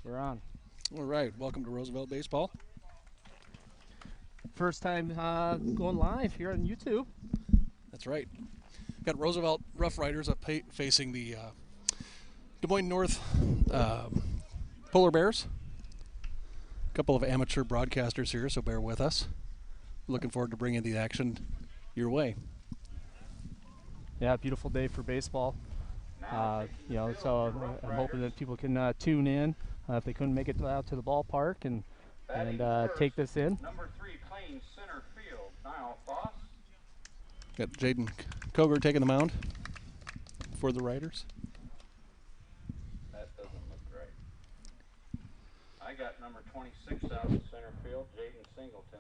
We're on. All right, welcome to Roosevelt Baseball. First time going live here on YouTube. That's right. Got Roosevelt Rough Riders up facing the Des Moines North Polar Bears. A couple of amateur broadcasters here, so bear with us. Looking forward to bringing the action your way. Yeah, beautiful day for baseball. So I'm hoping that people can tune in if they couldn't make it out to the ballpark and take this in. Number 3 playing center field, Niall Foss. Got Jaden Koger taking the mound for the Riders. That doesn't look right. I got number 26 out in center field, Jaden Singleton.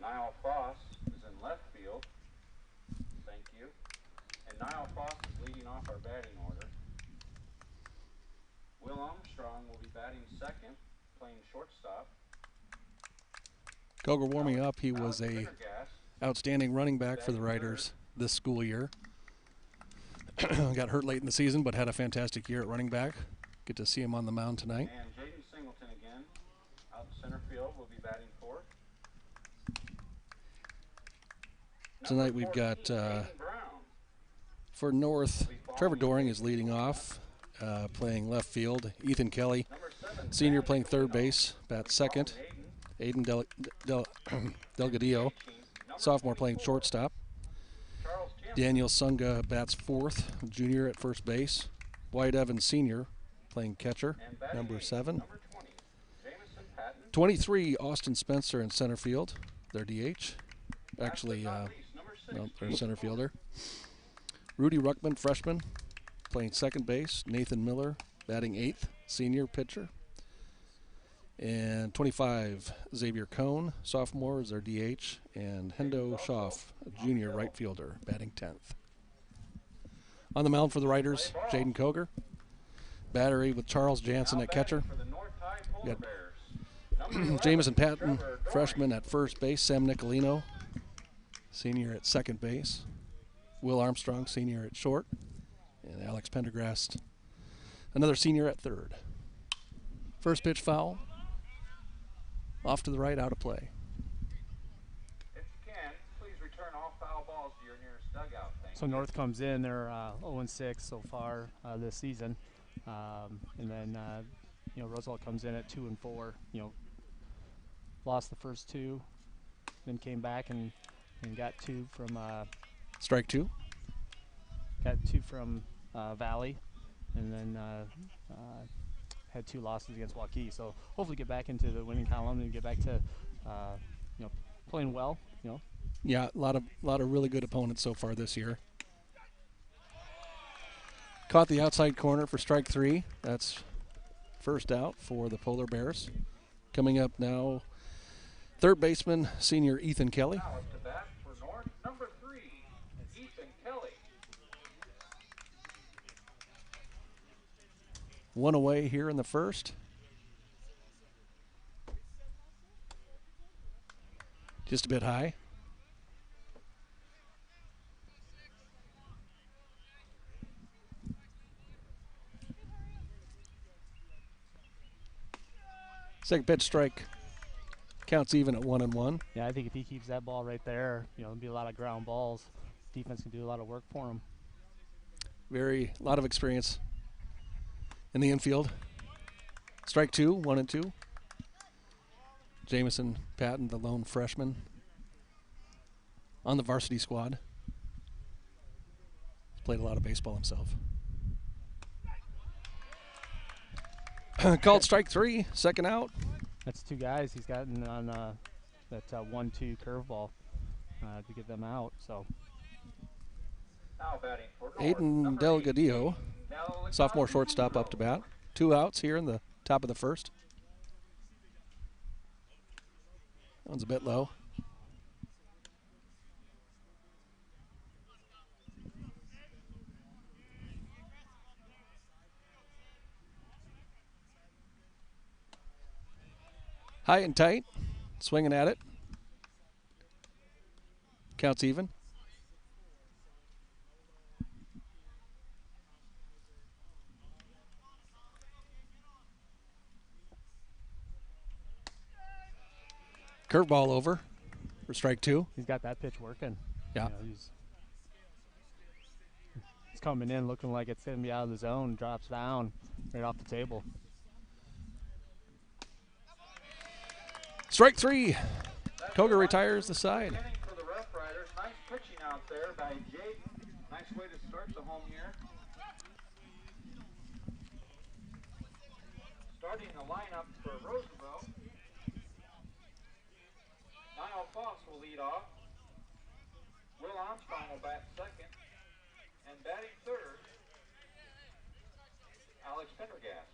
Niall Foss is in left field. Thank you. And Niall Foss is leading off our batting order. Will Armstrong will be batting second, playing shortstop. Koger warming up. He was a outstanding running back for the Riders this school year. Got hurt late in the season, but had a fantastic year at running back. Get to see him on the mound tonight. And Jaden Singleton again, out in center field, will be batting fourth. Tonight we've got, for North, Trevor Doring is leading off, playing left field. Ethan Kelly, senior, playing third base, bats second. Aiden Delgadillo, sophomore, playing shortstop. Daniel Sunga bats fourth, junior, at first base. White Evans, senior, playing catcher, number 7. 23, Austin Spencer in center field, their DH. Actually, no, their center fielder. Rudy Ruckman, freshman, playing second base. Nathan Miller, batting 8th, senior pitcher. And 25, Xavier Cohn, sophomore, is their DH. And Hendo Schaff, a junior right fielder, batting 10th. On the mound for the Riders, Jaden Koger. Battery with Charles Jansen at catcher. Got Jamison Patton, freshman, at first base. Sam Nicolino, senior, at second base. Will Armstrong, senior, at short. And Alex Pendergrast, another senior, at third. First pitch foul. Off to the right, out of play. If you can, please return all foul balls to your nearest dugout. So North comes in, they're 0-6 so far this season. And then, Roosevelt comes in at 2-4. Lost the first 2, then came back and got 2 from Strike 2. Valley, and then had 2 losses against Waukee. So hopefully get back into the winning column and get back to playing well. Yeah, a lot of really good opponents so far this year. Caught the outside corner for strike 3. That's first out for the Polar Bears. Coming up now, third baseman, senior Ethan Kelly. Now up to bat for North, number 3, Ethan Kelly. One away here in the first. Just a bit high. Second pitch strike. Counts even at 1-1. Yeah, I think if he keeps that ball right there, there'll be a lot of ground balls. Defense can do a lot of work for him. A lot of experience in the infield. Strike 2, 1-2. Jamison Patton, the lone freshman, on the varsity squad. Played a lot of baseball himself. Called strike 3, second out. That's 2 guys he's gotten on that 1-2 curveball to get them out. So Now batting for North, Aiden number 8, Delgadillo, sophomore shortstop, up to bat. 2 outs here in the top of the first. That one's a bit low. High and tight, swinging at it. Counts even. Curveball over for strike 2. He's got that pitch working. Yeah. You know, he's coming in looking like it's going to be out of the zone, drops down right off the table. Strike 3. Koger retires the side. Inning for the Rough Riders. Nice pitching out there by Jaden. Nice way to start the home year. Starting the lineup for Roosevelt. Niall Foss will lead off. Will Armstrong will bat second. And batting third, Alex Pendergast.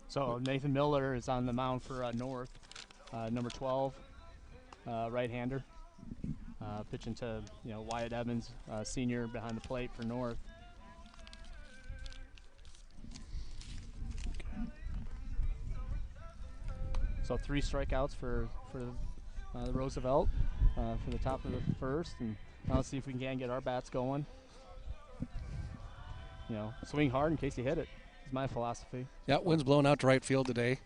So Nathan Miller is on the mound for North, number 12, right-hander, pitching to Wyatt Evans, senior behind the plate for North. So 3 strikeouts for the Roosevelt for the top of the first, and now let's see if we can get our bats going. Swing hard in case you hit it. Is my philosophy. Yeah, wind's blowing out to right field today.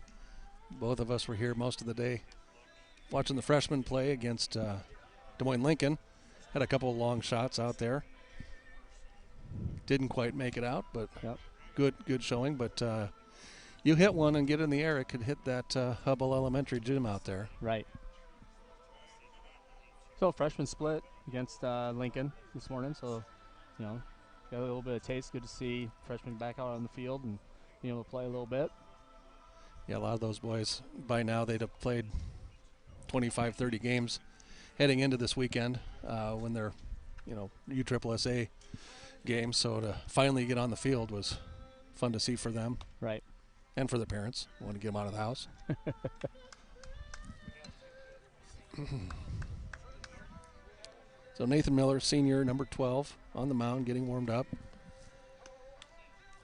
Both of us were here most of the day watching the freshmen play against Des Moines Lincoln. Had a couple of long shots out there. Didn't quite make it out, but yep. Good showing. But you hit one and get in the air, it could hit that Hubbell Elementary gym out there. Right. So freshman split against Lincoln this morning. So, got a little bit of taste. Good to see freshmen back out on the field and being able to play a little bit. Yeah, a lot of those boys, by now they'd have played 25, 30 games heading into this weekend when they're, USSSA games. So to finally get on the field was fun to see for them. Right. And for the parents. Want to get them out of the house. So Nathan Miller, senior, number 12, on the mound, getting warmed up.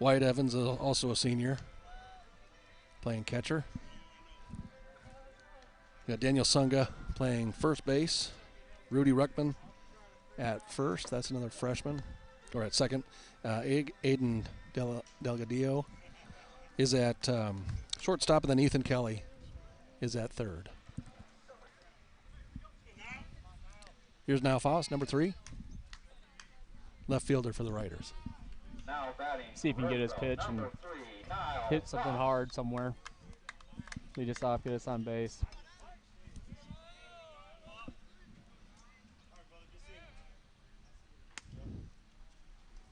Wyatt Evans, also a senior, playing catcher. We got Daniel Sunga playing first base. Rudy Ruckman at first. That's another freshman. Or at second. Aiden Delgadillo is at shortstop, and then Ethan Kelly is at third. Here's now Foss, number 3. Left fielder for the Riders. Now batting. See if he can get his pitch and hit something hard somewhere. Lead us off, get us on base.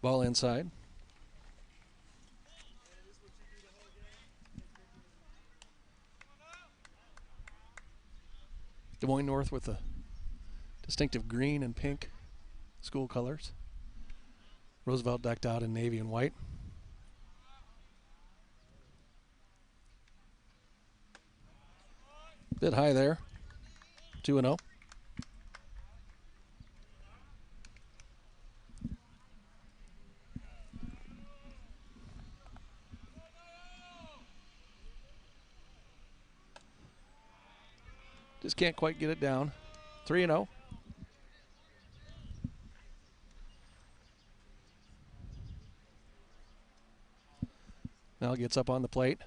Ball inside. Des Moines North with the distinctive green and pink school colors. Roosevelt decked out in navy and white. Bit high there. 2-0. Just can't quite get it down. 3-0. Now gets up on the plate.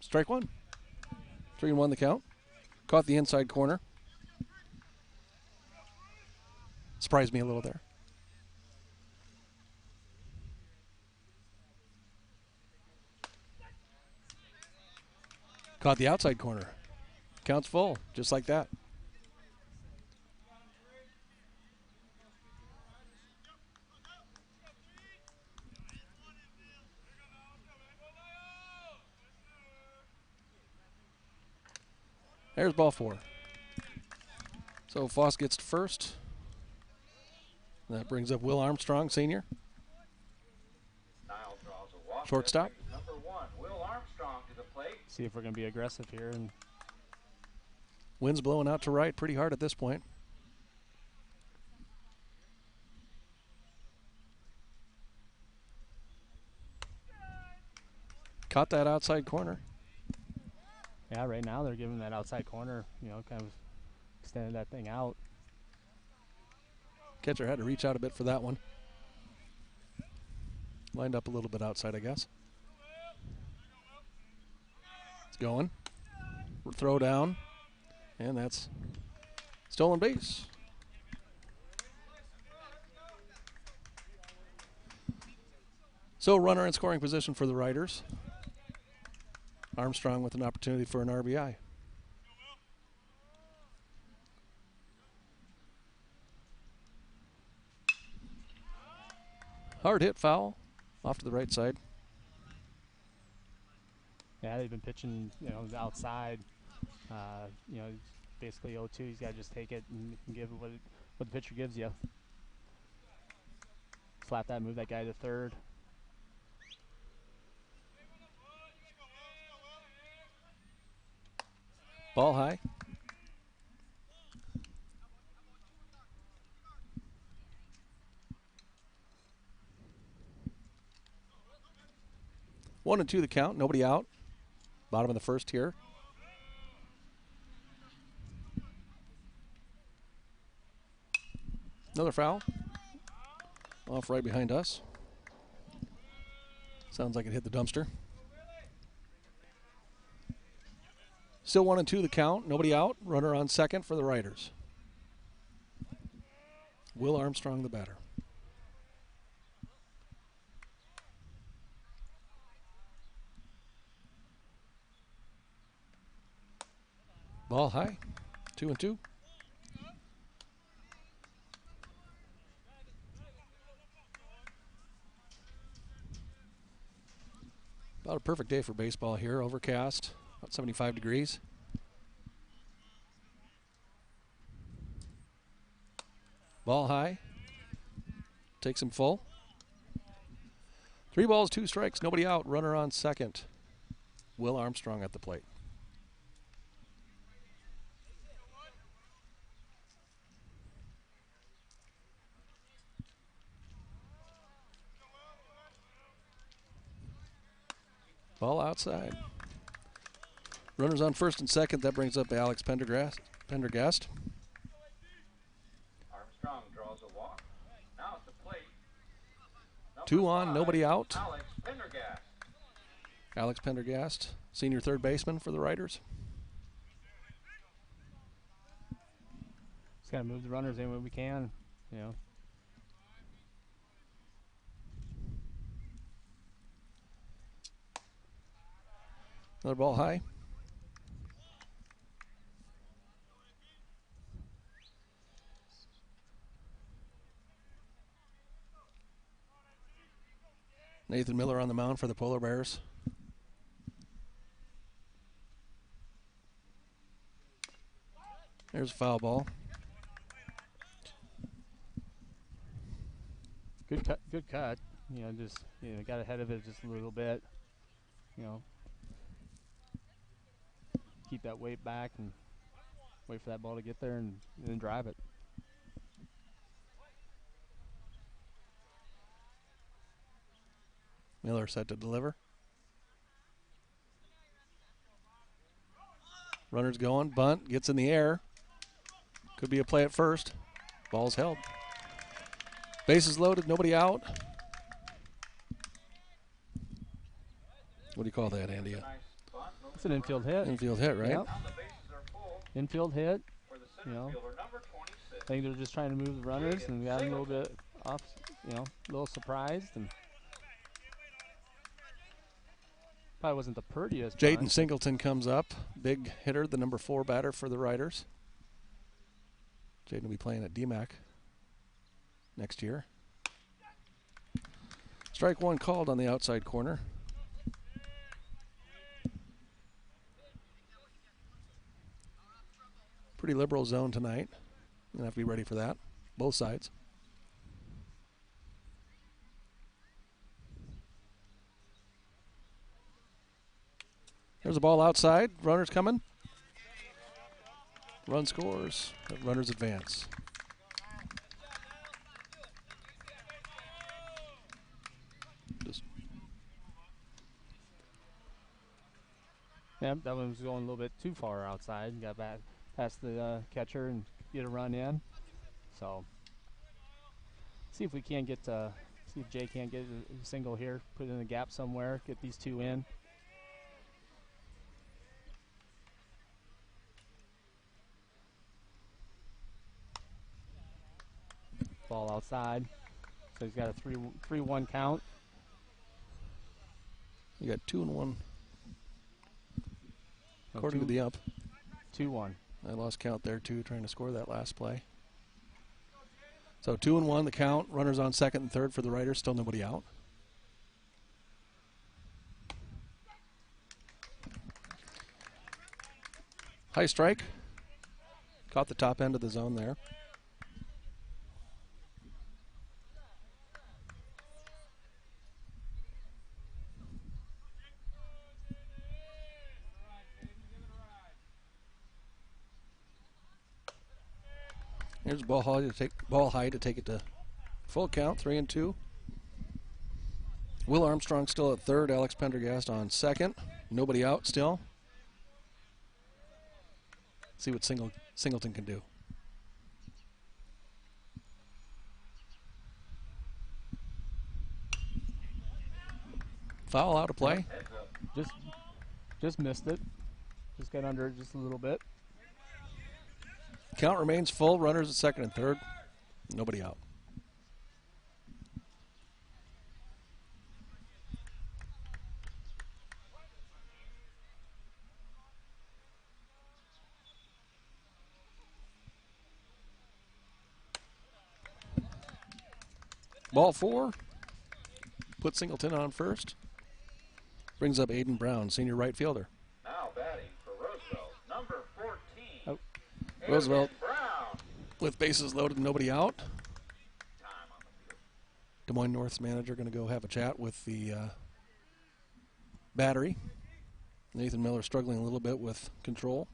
Strike 1. 3-1 the count. Caught the inside corner. Surprised me a little there. Caught the outside corner. Counts full, just like that. There's ball 4. So Foss gets to first. That brings up Will Armstrong, senior. Shortstop. Number 1, Will Armstrong to the plate. See if we're going to be aggressive here. And Wind's blowing out to right pretty hard at this point. Caught that outside corner. Yeah, right now they're giving that outside corner, kind of extended that thing out. Catcher had to reach out a bit for that one. Lined up a little bit outside, I guess. It's going. Throw down. And that's stolen base. So runner in scoring position for the Riders. Armstrong with an opportunity for an RBI. Hard hit foul off to the right side. Yeah, they've been pitching, the outside. Basically 0-2. He's got to just take it and give what the pitcher gives you. Slap that, move that guy to third. Ball high. One and two the count. Nobody out. Bottom of the first here. Another foul. Off right behind us. Sounds like it hit the dumpster. Still 1 and 2 the count. Nobody out. Runner on second for the Riders. Will Armstrong the batter. Ball high. 2 and 2. About a perfect day for baseball here. Overcast. About 75 degrees. Ball high. Takes him full. 3 balls, 2 strikes. Nobody out. Runner on second. Will Armstrong at the plate. Ball outside. Runners on first and second. That brings up Alex Pendergast. Armstrong draws a walk. Now at the plate. 2 on, nobody out. Alex Pendergast. Alex Pendergast, senior third baseman for the Riders. Just got to move the runners in when we can, Another ball high. Nathan Miller on the mound for the Polar Bears. There's a foul ball. Good cut. Just got ahead of it just a little bit. Keep that weight back and wait for that ball to get there and then drive it. Miller set to deliver. Runner's going. Bunt. Gets in the air. Could be a play at first. Ball's held. Bases loaded. Nobody out. What do you call that, Andy? It's an infield hit. Infield hit, right? Yep. Infield hit. I think they're just trying to move the runners and got a little bit off, a little surprised. And probably wasn't the prettiest. Jaden Singleton comes up. Big hitter, the number 4 batter for the Riders. Jaden will be playing at DMAC next year. Strike 1 called on the outside corner. Pretty liberal zone tonight. You're going to have to be ready for that. Both sides. There's a ball outside. Runners coming. Run scores. Runners advance. Yeah, that one was going a little bit too far outside. Got back past the catcher and get a run in. So see if we can't get see if Jay can't get a single here. Put it in the gap somewhere. Get these two in. Ball outside. So he's got a 3-1 count. You got 2-1 No, according to the ump. 2-1. I lost count there too, trying to score that last play. So 2-1 the count. Runners on second and third for the Riders. Still nobody out. High strike. Caught the top end of the zone there. Here's ball high to take it to full count, 3-2. Will Armstrong still at third. Alex Pendergast on second. Nobody out still. See what Singleton can do. Foul out of play. Just missed it. Just got under it just a little bit. Count remains full. Runners at second and third. Nobody out. Ball 4. Put Singleton on first. Brings up Aiden Brown, senior right fielder. Now batting for Roosevelt, number 14. Oh. Roosevelt Brown. with bases loaded, nobody out. Time on the field. Des Moines North's manager going to go have a chat with the battery. Nathan Miller struggling a little bit with control.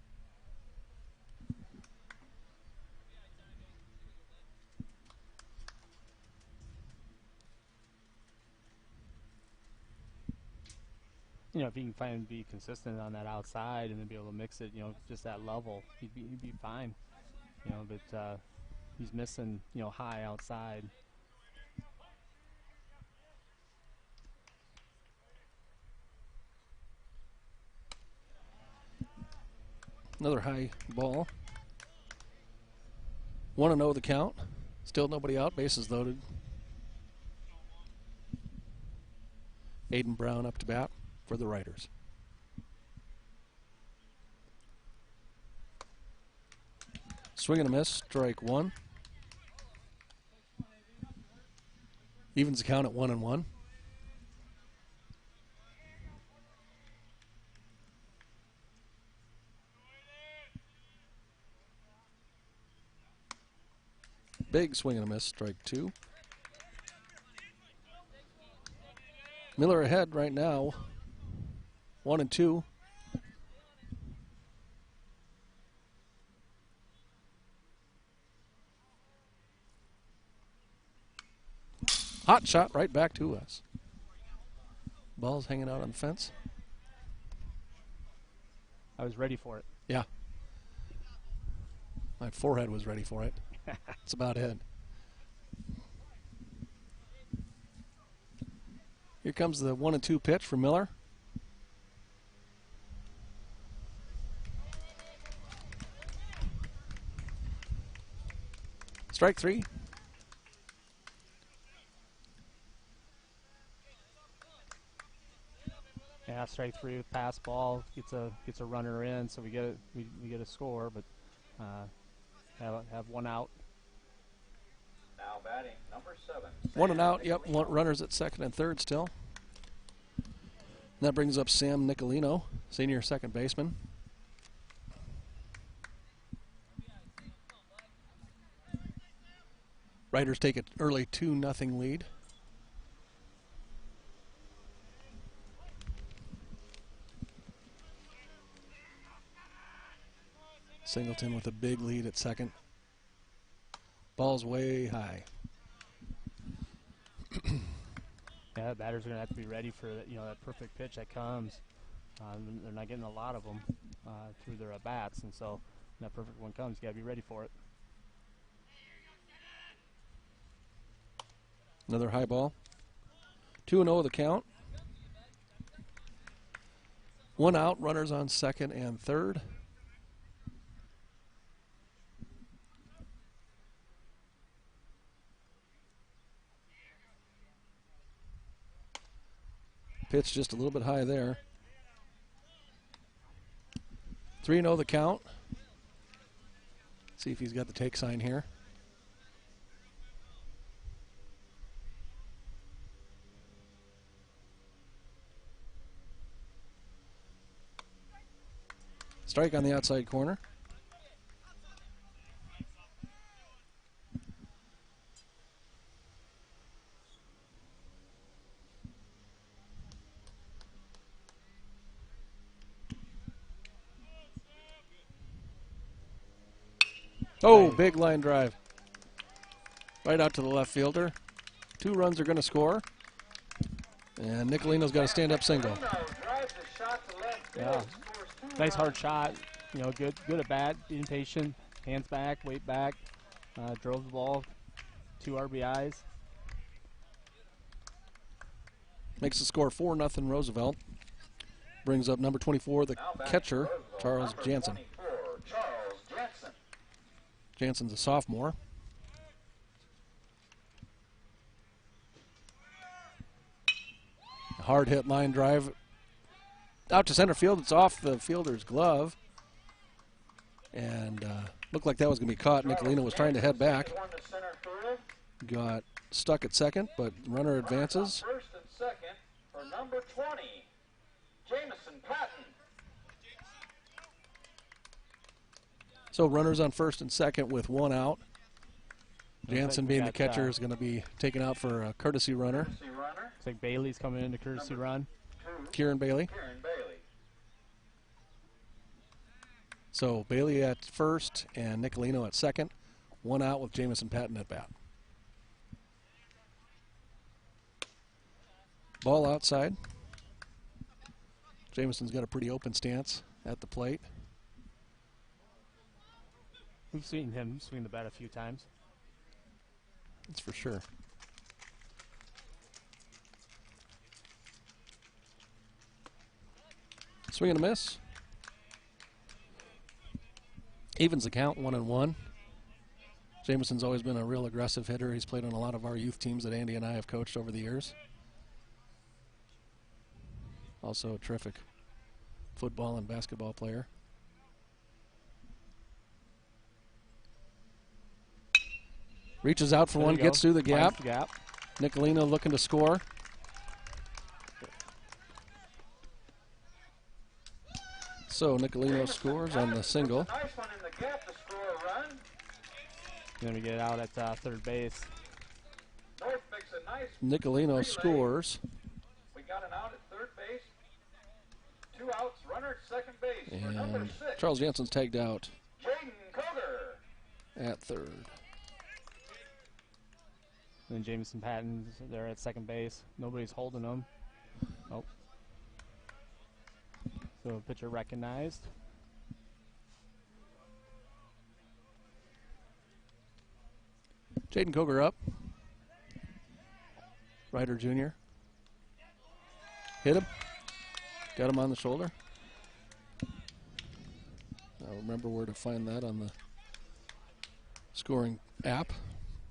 You know, if he can find be consistent on that outside and then be able to mix it, you know, just that level, he'd be fine. You know, but he's missing, you know, high outside. Another high ball. 1-0 the count. Still nobody out. Bases loaded. Aiden Brown up to bat for the Riders. Swing and a miss. Strike 1. Evens the count at 1-1. Big swing and a miss, strike 2. Miller ahead right now, 1-2. Hot shot right back to us. Ball's hanging out on the fence. I was ready for it. Yeah. My forehead was ready for it. That's about it. Here comes the 1-2 pitch for Miller. Strike 3. Yeah, strike 3 with pass ball gets a runner in, so we get a score, but have one out. Now batting number 7. One and out. Yep, runners at second and third still. And that brings up Sam Nicolino, senior second baseman. Riders take an early 2-0 lead. Singleton with a big lead at second. Ball's way high. Yeah, batters are gonna have to be ready for that, you know, that perfect pitch that comes. They're not getting a lot of them through their at-bats, and so when that perfect one comes, you got to be ready for it. Another high ball. 2-0 the count. 1 out, runners on second and third. Pitch just a little bit high there. 3-0 the count. See if he's got the take sign here. Strike on the outside corner. Oh, Nice. big line drive. Right out to the left fielder. 2 runs are going to score. And Nicolino's got a stand-up single. Yeah, nice hard shot. You know, good at bat, being patient, hands back, weight back, drove the ball, 2 RBIs. Makes the score 4-0 Roosevelt. Brings up number 24, the catcher, Charles Jansen. Jansen's a sophomore. A hard hit line drive out to center field. It's off the fielder's glove. And looked like that was going to be caught. Nicolino was trying to head back. Got stuck at second, but runner advances. First and second for number 20, Jamison Patton. So runners on first and second with 1 out. Jansen, being the got, catcher, is going to be taken out for a courtesy runner. Courtesy runner, Looks like Bailey's coming in to courtesy run. 2, Kieran Bailey. Kieran Bailey. So Bailey at first and Nicolino at second. 1 out with Jamison Patton at bat. Ball outside. Jamison's got a pretty open stance at the plate. We've seen him swing the bat a few times. That's for sure. Swing and a miss. Evens the count, 1-1. Jamison's always been a real aggressive hitter. He's played on a lot of our youth teams that Andy and I have coached over the years. Also a terrific football and basketball player. Reaches out for There one, you go. gets through the Finds gap. the gap. Nicolino looking to score. So Nicolino scores on the single. Nice one in the gap to score a run. And then we get out at third base. North makes a nice. Nicolino relay. scores. We got an out at third base. 2 outs, runner at second base for number And 6, Charles Jansen's tagged out Jaden Koger. at third. And then Jamison Patton's there at second base. Nobody's holding him. Oh. So pitcher recognized. Jaden Koger up. Ryder Jr. Hit him. Got him on the shoulder. I'll remember where to find that on the scoring app.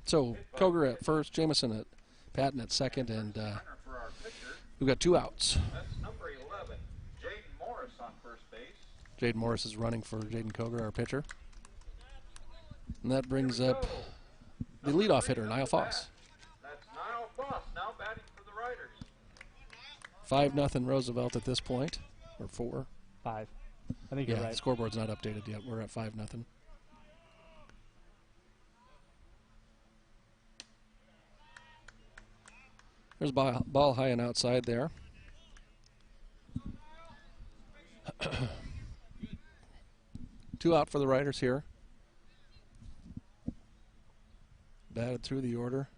So Koger at first, Jamison at Patton at second, and Runner for our pitcher. we've got 2 outs. That's number 11, Jaden Morris on first base. Jaden Morris is running for Jaden Koger, our pitcher. And that brings up the leadoff hitter, Niall Foss. That's Niall Foss now batting for the Riders. 5-0 Roosevelt at this point, or 4. 5. I think Yeah, you're the right. scoreboard's not updated yet. We're at 5-0. There's ball high and outside there. Two out for the Riders here. Batted through the order.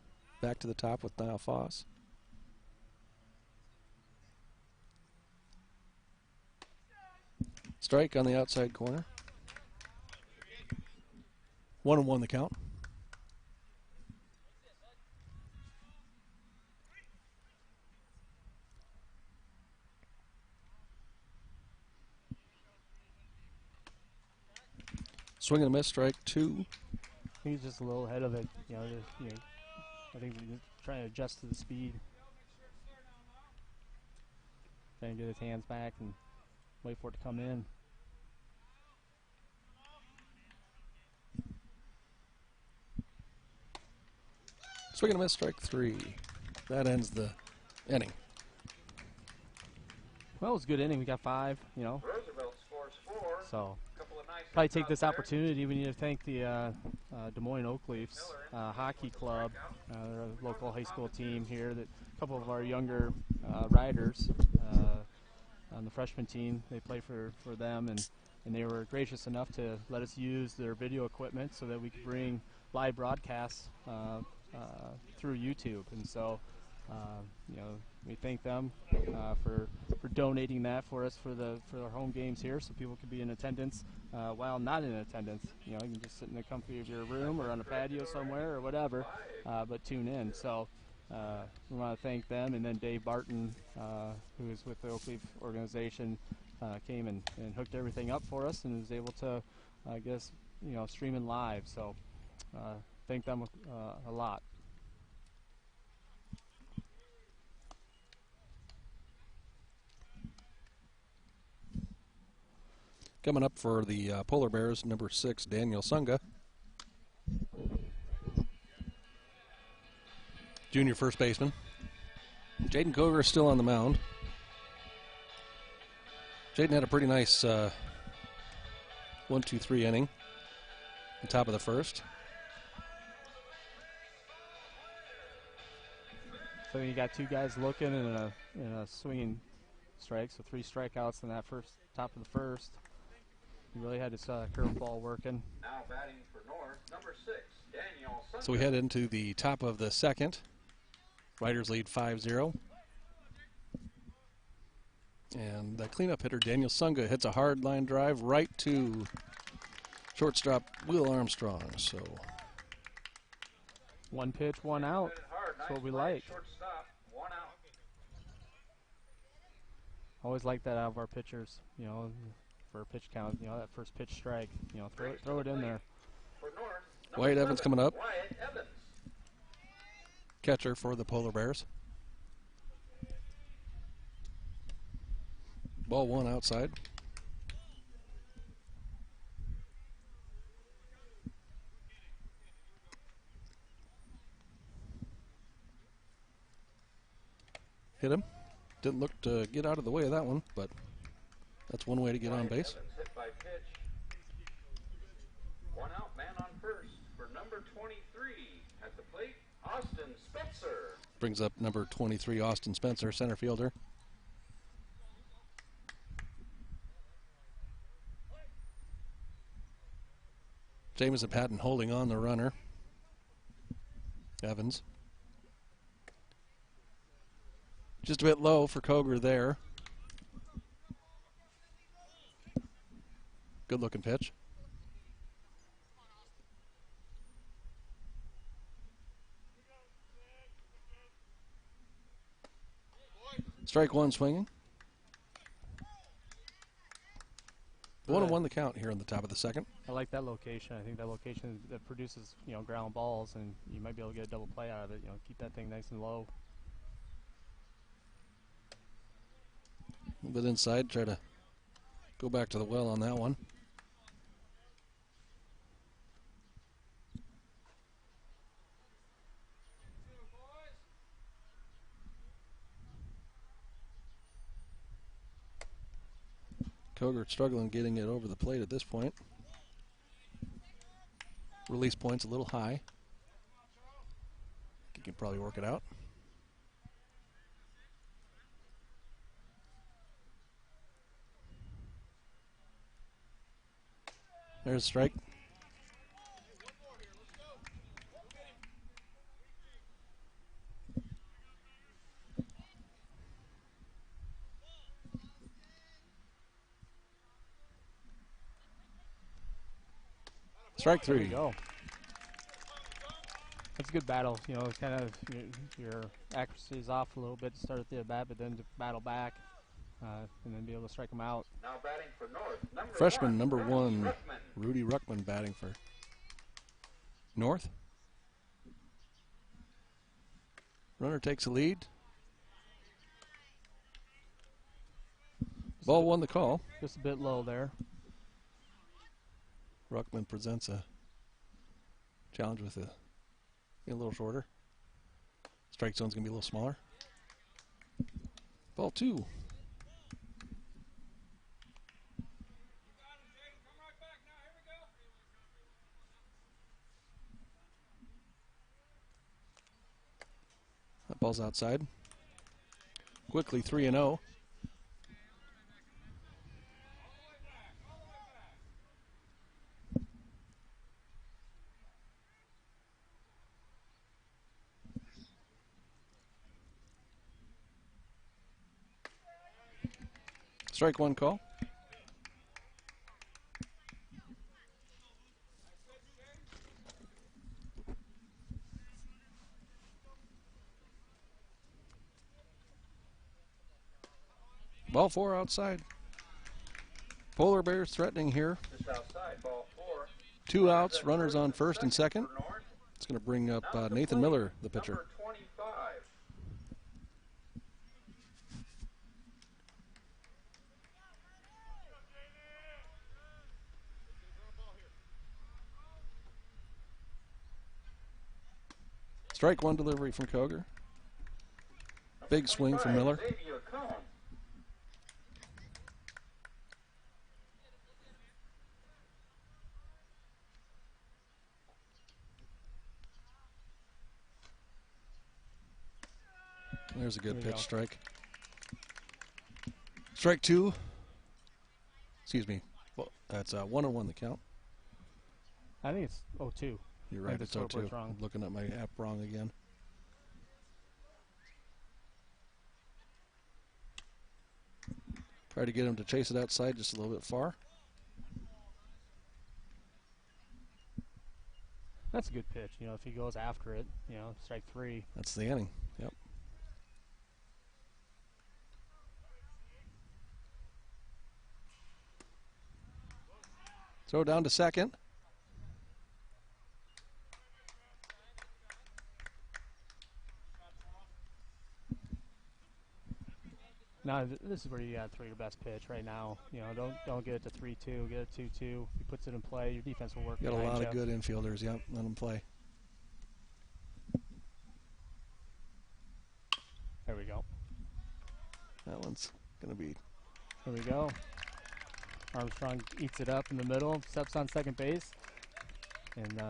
Back to the top with Niall Foss. Strike on the outside corner. 1-1 the count. Swing and a miss, strike 2. I think he's just a little ahead of it. I think he's trying to adjust to the speed. Trying to get his hands back and wait for it to come in. Swing and a miss, strike 3. That ends the inning. Well, it was a good inning. We got 5, Roosevelt scores 4. So Couple of nice probably hits take out this there. opportunity. We need to thank the Des Moines Oak Leafs hockey club. They're a local high school team here. That a couple of our younger riders on the freshman team, they play for them, and they were gracious enough to let us use their video equipment so that we could bring live broadcasts through YouTube. And so, we thank them for donating that for us for our home games here, so people could be in attendance while not in attendance. You can just sit in the comfy of your room or on a patio somewhere or whatever, but tune in. So we want to thank them, and then Dave Barton, who is with the Oak Leaf organization, came and hooked everything up for us and was able to, stream in live. So thank them a lot. Coming up for the Polar Bears, number 6, Daniel Sunga. Junior first baseman. Jaden Koger is still on the mound. Jaden had a pretty nice 1-2-3 inning. The top of the first. So you got 2 guys looking and a swinging strike, so 3 strikeouts in that top of the first. He really had his curveball working. Now batting for North, number 6, Daniel Sunday. So we head into the top of the second. Riders lead 5-0. And the cleanup hitter, Daniel Sunga, hits a hard line drive right to shortstop Will Armstrong. So 1 pitch, 1 out. That's what we like. Shortstop, 1 out. Always like that out of our pitchers, for a pitch count, that first pitch strike, throw it in there. For North, Wyatt Evans coming up. Wyatt Evans. Catcher for the Polar Bears. Ball 1 outside. Hit him. Didn't look to get out of the way of that one, but that's one way to get on base. Evans hit by pitch. 1 out, man on first for number 23 at the plate, Austin Spencer. Brings up number 23, Austin Spencer, center fielder. Jamison Patton holding on the runner. Evans. Just a bit low for Koger there. Good looking pitch. Strike 1 swinging. 1-1 the count here in the top of the second. I like that location. I think that location that produces, ground balls, and you might be able to get a double play out of it. Keep that thing nice and low. A little bit inside, try to go back to the well on that one. Koger struggling getting it over the plate at this point. Release point's a little high. He can probably work it out. There's a strike. Strike There you 3. go. That's a good battle. You know, it's kind of your accuracy is off a little bit to start at the bat, but then to battle back and then be able to strike them out. Now batting for North, Freshman number Rudy 1, Ruckman. Rudy Ruckman batting for North. Runner takes a lead. Ball won the call. Just a bit low there. Ruckman presents a challenge with a little shorter. Strike zone's going to be a little smaller. Ball 2. That ball's outside. Quickly 3-0. Strike 1 call. Ball 4 outside. Polar Bears threatening here. Just outside, ball 4. 2 outs, runners on first and second. For North. It's going to bring up Now to Nathan plate, Miller, the pitcher. Number 25. Strike 1 delivery from Koger. Big swing from Miller. Xavier Cohn. There's a good There we pitch, go. strike. Strike 2. Excuse me. Well, that's 1-1 the count. I think it's 0-2. You're I right, think the it's scoreboard's 0-2. wrong. I'm looking at my app wrong again. Try to get him to chase it outside just a little bit far. That's a good pitch. You know, if he goes after it, you know, strike 3. That's the inning. Yep. Throw down to second. Now this is where you got to throw your best pitch right now. You know, don't get it to 3-2, get it 2-2. If he puts it in play, your defense will work. Got a behind lot you. of good infielders. Yep, let them play. There we go. That one's going to be There we go. Armstrong eats it up in the middle, steps on second base, and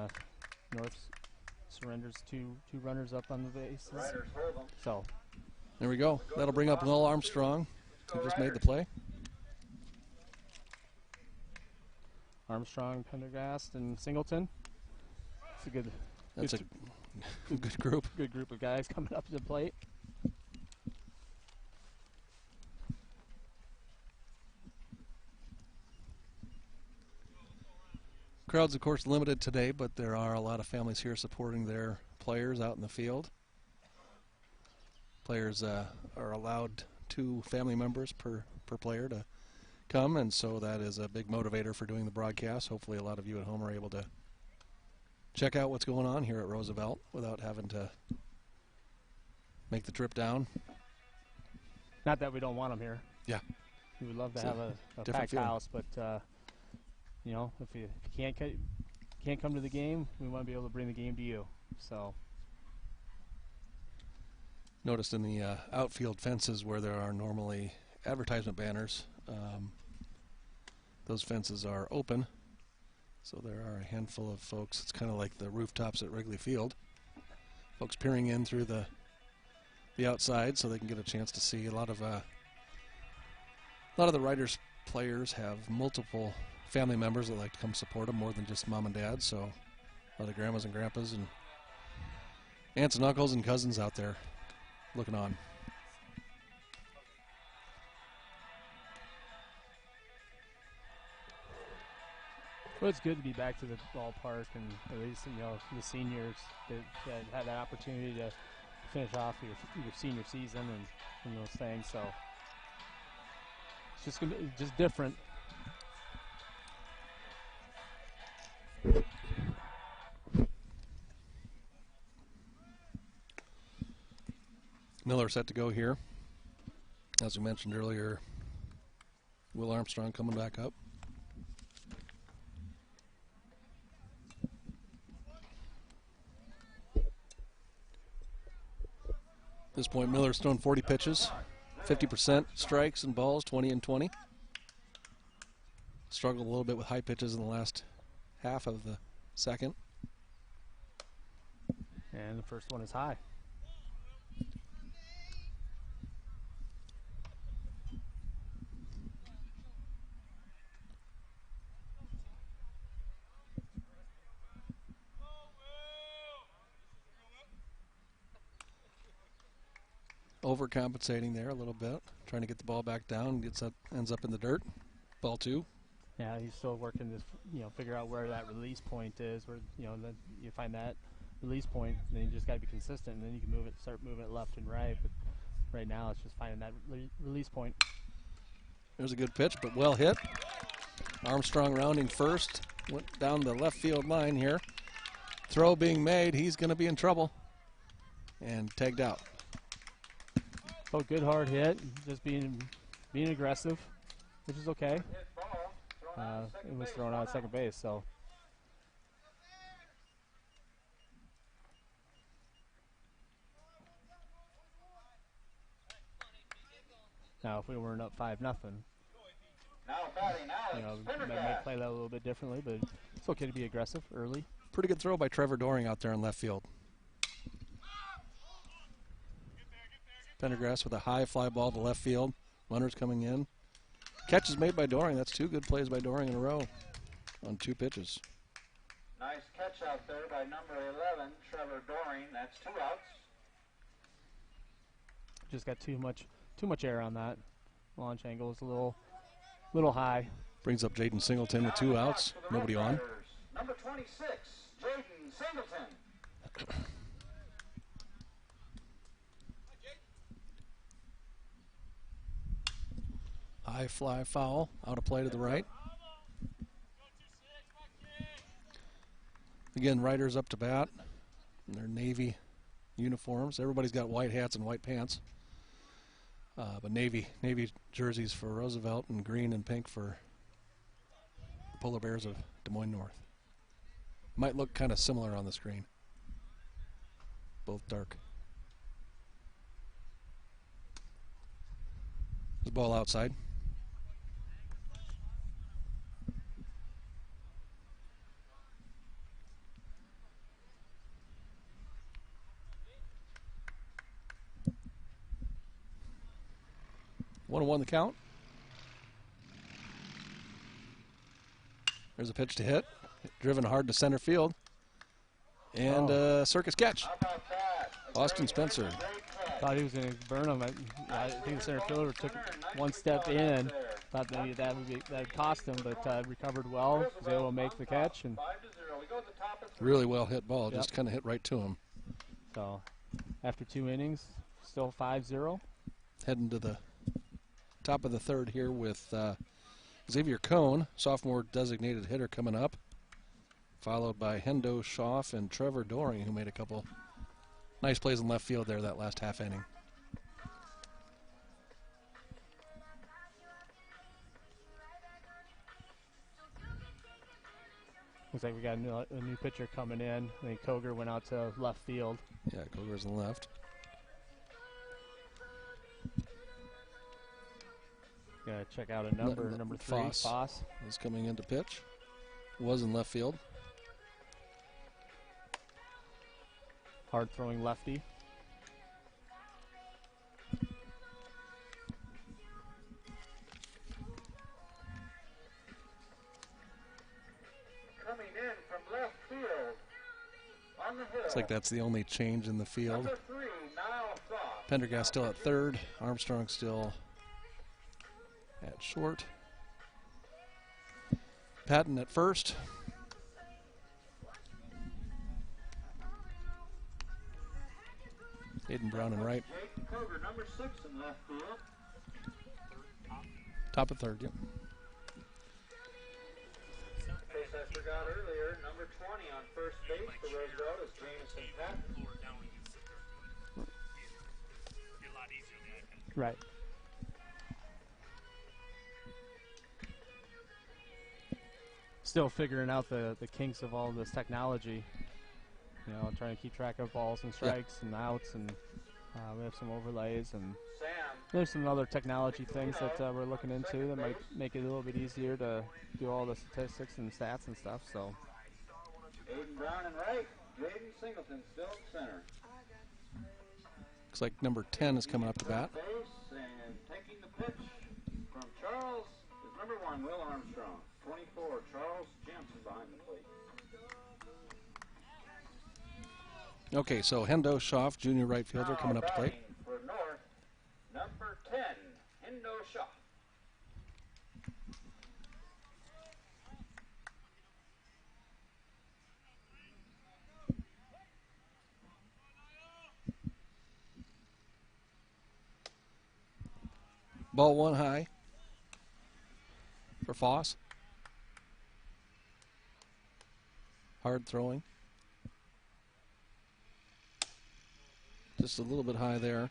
North surrenders two runners up on the bases. Riders hold them. So There we go. That'll bring up Will Armstrong, who just made the play. Armstrong, Pendergast, and Singleton. It's a good, That's a good good group. good group of guys coming up to the plate. Crowd's, of course, limited today, but there are a lot of families here supporting their players out in the field. Players are allowed 2 family members per player to come, and so that is a big motivator for doing the broadcast. Hopefully a lot of you at home are able to check out what's going on here at Roosevelt without having to make the trip down. Not that we don't want them here. Yeah. We would love to It's have a a different packed feeling. house, but you know, if you can't come to the game, we want to be able to bring the game to you. So Noticed in the outfield fences where there are normally advertisement banners, those fences are open, so there are a handful of folks. It's kind of like the rooftops at Wrigley Field. Folks peering in through the outside so they can get a chance to see. A lot of the Riders players have multiple family members that like to come support them more than just mom and dad, so a lot of grandmas and grandpas and aunts and uncles and cousins out there looking on. Well, it's good to be back to the ballpark, and at least the seniors that had that opportunity to finish off your senior season and those things. So it's just gonna be just different. Miller set to go here. As we mentioned earlier, Will Armstrong coming back up. At this point, Miller's thrown 40 pitches, 50% strikes and balls, 20 and 20. Struggled a little bit with high pitches in the last half of the second. And the first one is high. Overcompensating there a little bit, trying to get the ball back down, ends up in the dirt. Ball 2. Yeah, he's still working to figure out where that release point is. Where then you find that release point, and then you just got to be consistent, and then you can start moving it left and right. But right now, it's just finding that release point. There's a good pitch, but well hit. Armstrong rounding first, went down the left field line here. Throw being made, he's going to be in trouble, and tagged out. Oh, good hard hit, just being aggressive, which is okay. It was thrown out at second base, so. Now, if we weren't up 5-0, might play that a little bit differently, but it's okay to be aggressive early. Pretty good throw by Trevor Doring out there in left field. Pendergrass with a high fly ball to left field. Runners coming in. Catch is made by Doring. That's 2 good plays by Doring in a row on 2 pitches. Nice catch out there by number 11, Trevor Doring. That's 2 outs. Just got too much air on that. Launch angle is a little high. Brings up Jaden Singleton with 2 outs. Nobody on. Number 26, Jaden Singleton. High fly foul, out of play to the right. Again, riders up to bat in their Navy uniforms. Everybody's got white hats and white pants. But Navy jerseys for Roosevelt and green and pink for the Polar Bears of Des Moines North. Might look kind of similar on the screen. Both dark. There's a ball outside. One and 1 the count. There's a pitch to hit. Driven hard to center field. And circus catch. Austin Spencer. Thought he was going to burn him. I think the center fielder took one step in. Thought maybe that would cost him, but recovered well. Was able to make the catch. And really well hit ball. Just kind of hit right to him. So after 2 innings, still 5-0. Heading to the top of the third here with Xavier Cohn, sophomore designated hitter, coming up, followed by Hendo Schaff and Trevor Doring, who made a couple nice plays in left field there that last half inning. Looks like we got a new pitcher coming in. I think Koger went out to left field. Yeah, Koger's on the left. Gonna check out a number 3. Foss is coming in to pitch. Was in left field. Hard throwing lefty. Coming in from left field on the hill. Looks like that's the only change in the field. Number 3, Niall Foss. Pendergast still at third. Armstrong still at short. Patton at first. Aiden Brown in right. Jake Koger, number 6 in left field. Top of third, yep. In case I forgot earlier, number 20 on first base for Roosevelt is Jamison Patton. Right. Still figuring out the kinks of all this technology. You know, trying to keep track of balls and strikes and outs, and we have some overlays, and Sam there's some other technology things that we're looking into that might make it a little bit easier to do all the statistics and stats and stuff. So Aiden Brown in right. Jaden Singleton still in center. Looks like number 10 is coming up to bat. Base and taking the pitch from Charles is number 1, Will Armstrong. 24, Charles Jansen behind the plate. Okay, so Hendo Schaff, junior right fielder, coming up to plate. Batting for North, number 10, Hendo Shaw. Ball one high for Foss. Hard throwing. Just a little bit high there.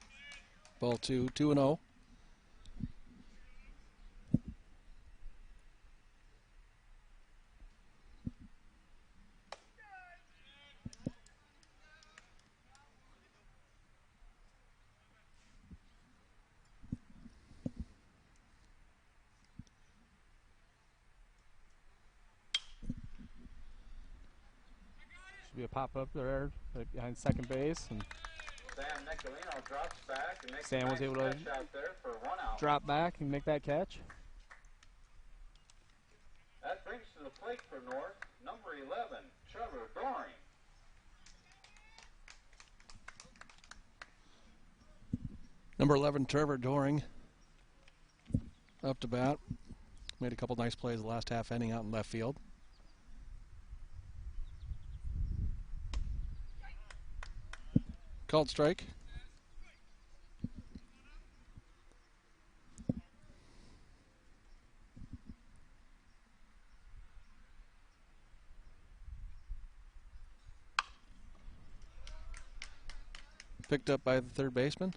Ball 2, 2-0. should be a pop up there right behind second base, and Sam Nicolino drops back and makes Sam a was nice able to catch out there for 1 out. drop back and make that catch. That brings to the plate for North, number 11, Trevor Doring. Number 11, Trevor Doring, up to bat. Made a couple nice plays the last half inning out in left field. Called strike. Picked up by the third baseman.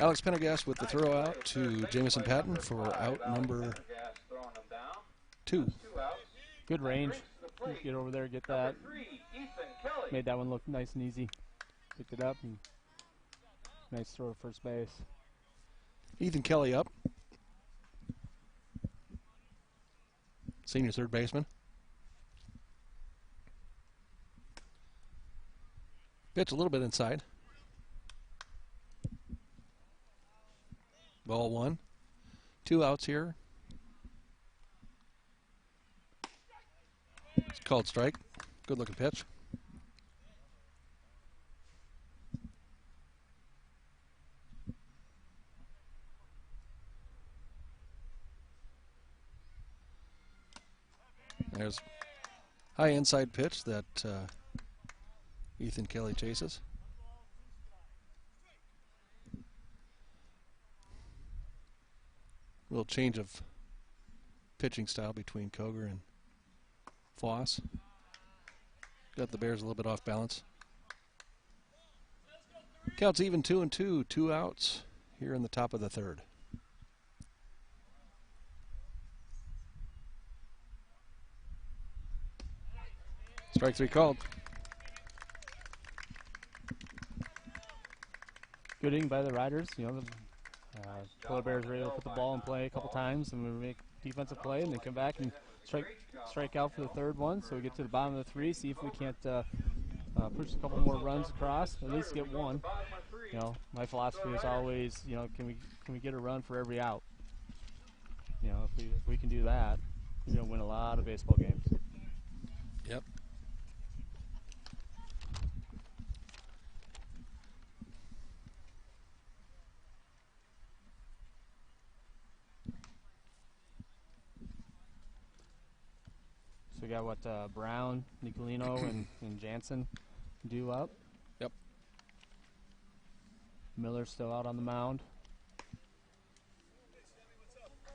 Alex Pendergast with the throw out to Jamison Patton for out number 2. Good range. Get over there, get that. Made that one look nice and easy. Picked it up and nice throw to first base. Ethan Kelly up. Senior third baseman. Pitch a little bit inside. Ball 1. 2 outs here. It's called strike. Good looking pitch. There's high inside pitch that Ethan Kelly chases. Little change of pitching style between Koger and Foss. Got the Bears a little bit off balance. Counts even 2-2, 2 outs here in the top of the third. Strike 3 called. Good inning by the Riders. You know, the Polar Bears were able to put the ball in play a couple times, and we make defensive play, and then come back and strike out for the third one. So we get to the bottom of the 3, see if we can't push a couple more runs across, at least get one. You know, my philosophy is always, you know, can we get a run for every out? You know, if we can do that, we're gonna win a lot of baseball games. Yep. we got what Brown, Nicolino, and Jansen due up. Yep. Miller's still out on the mound.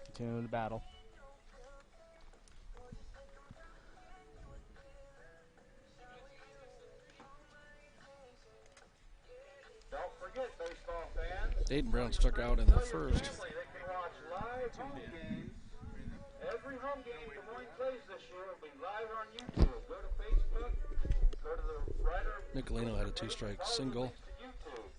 Continuing the battle. Don't forget, baseball fans. Aiden Brown struck out in the first. Family that can watch live home games. Every home game Des Moines plays this year will be live on YouTube. Go to Facebook. Go to the writer. Nicolino had a two-strike single. To YouTube.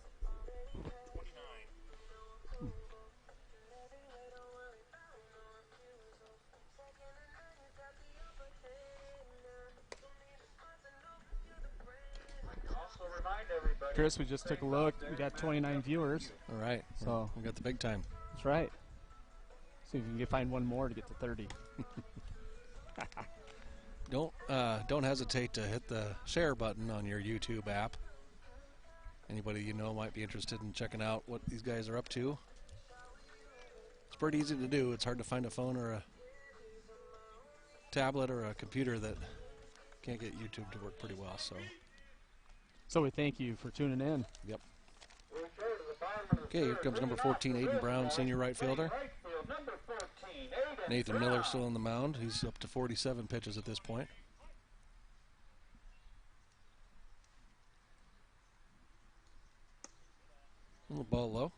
Also remind everybody. Chris, we just took a look. We got 29 viewers. All right. So We got the big time. that's right. See if we can find one more to get to 30. Don't hesitate to hit the share button on your YouTube app. Anybody you know might be interested in checking out what these guys are up to. It's pretty easy to do. It's hard to find a phone or a tablet or a computer that can't get YouTube to work pretty well. So we thank you for tuning in. Yep. We'll go to the bottom of the Okay, here third. comes number Moving off 14, to Aiden this Brown, guy, senior right fielder. right field, number 14, Aiden Nathan Brown. Miller still on the mound. He's up to 47 pitches at this point. Little ball low.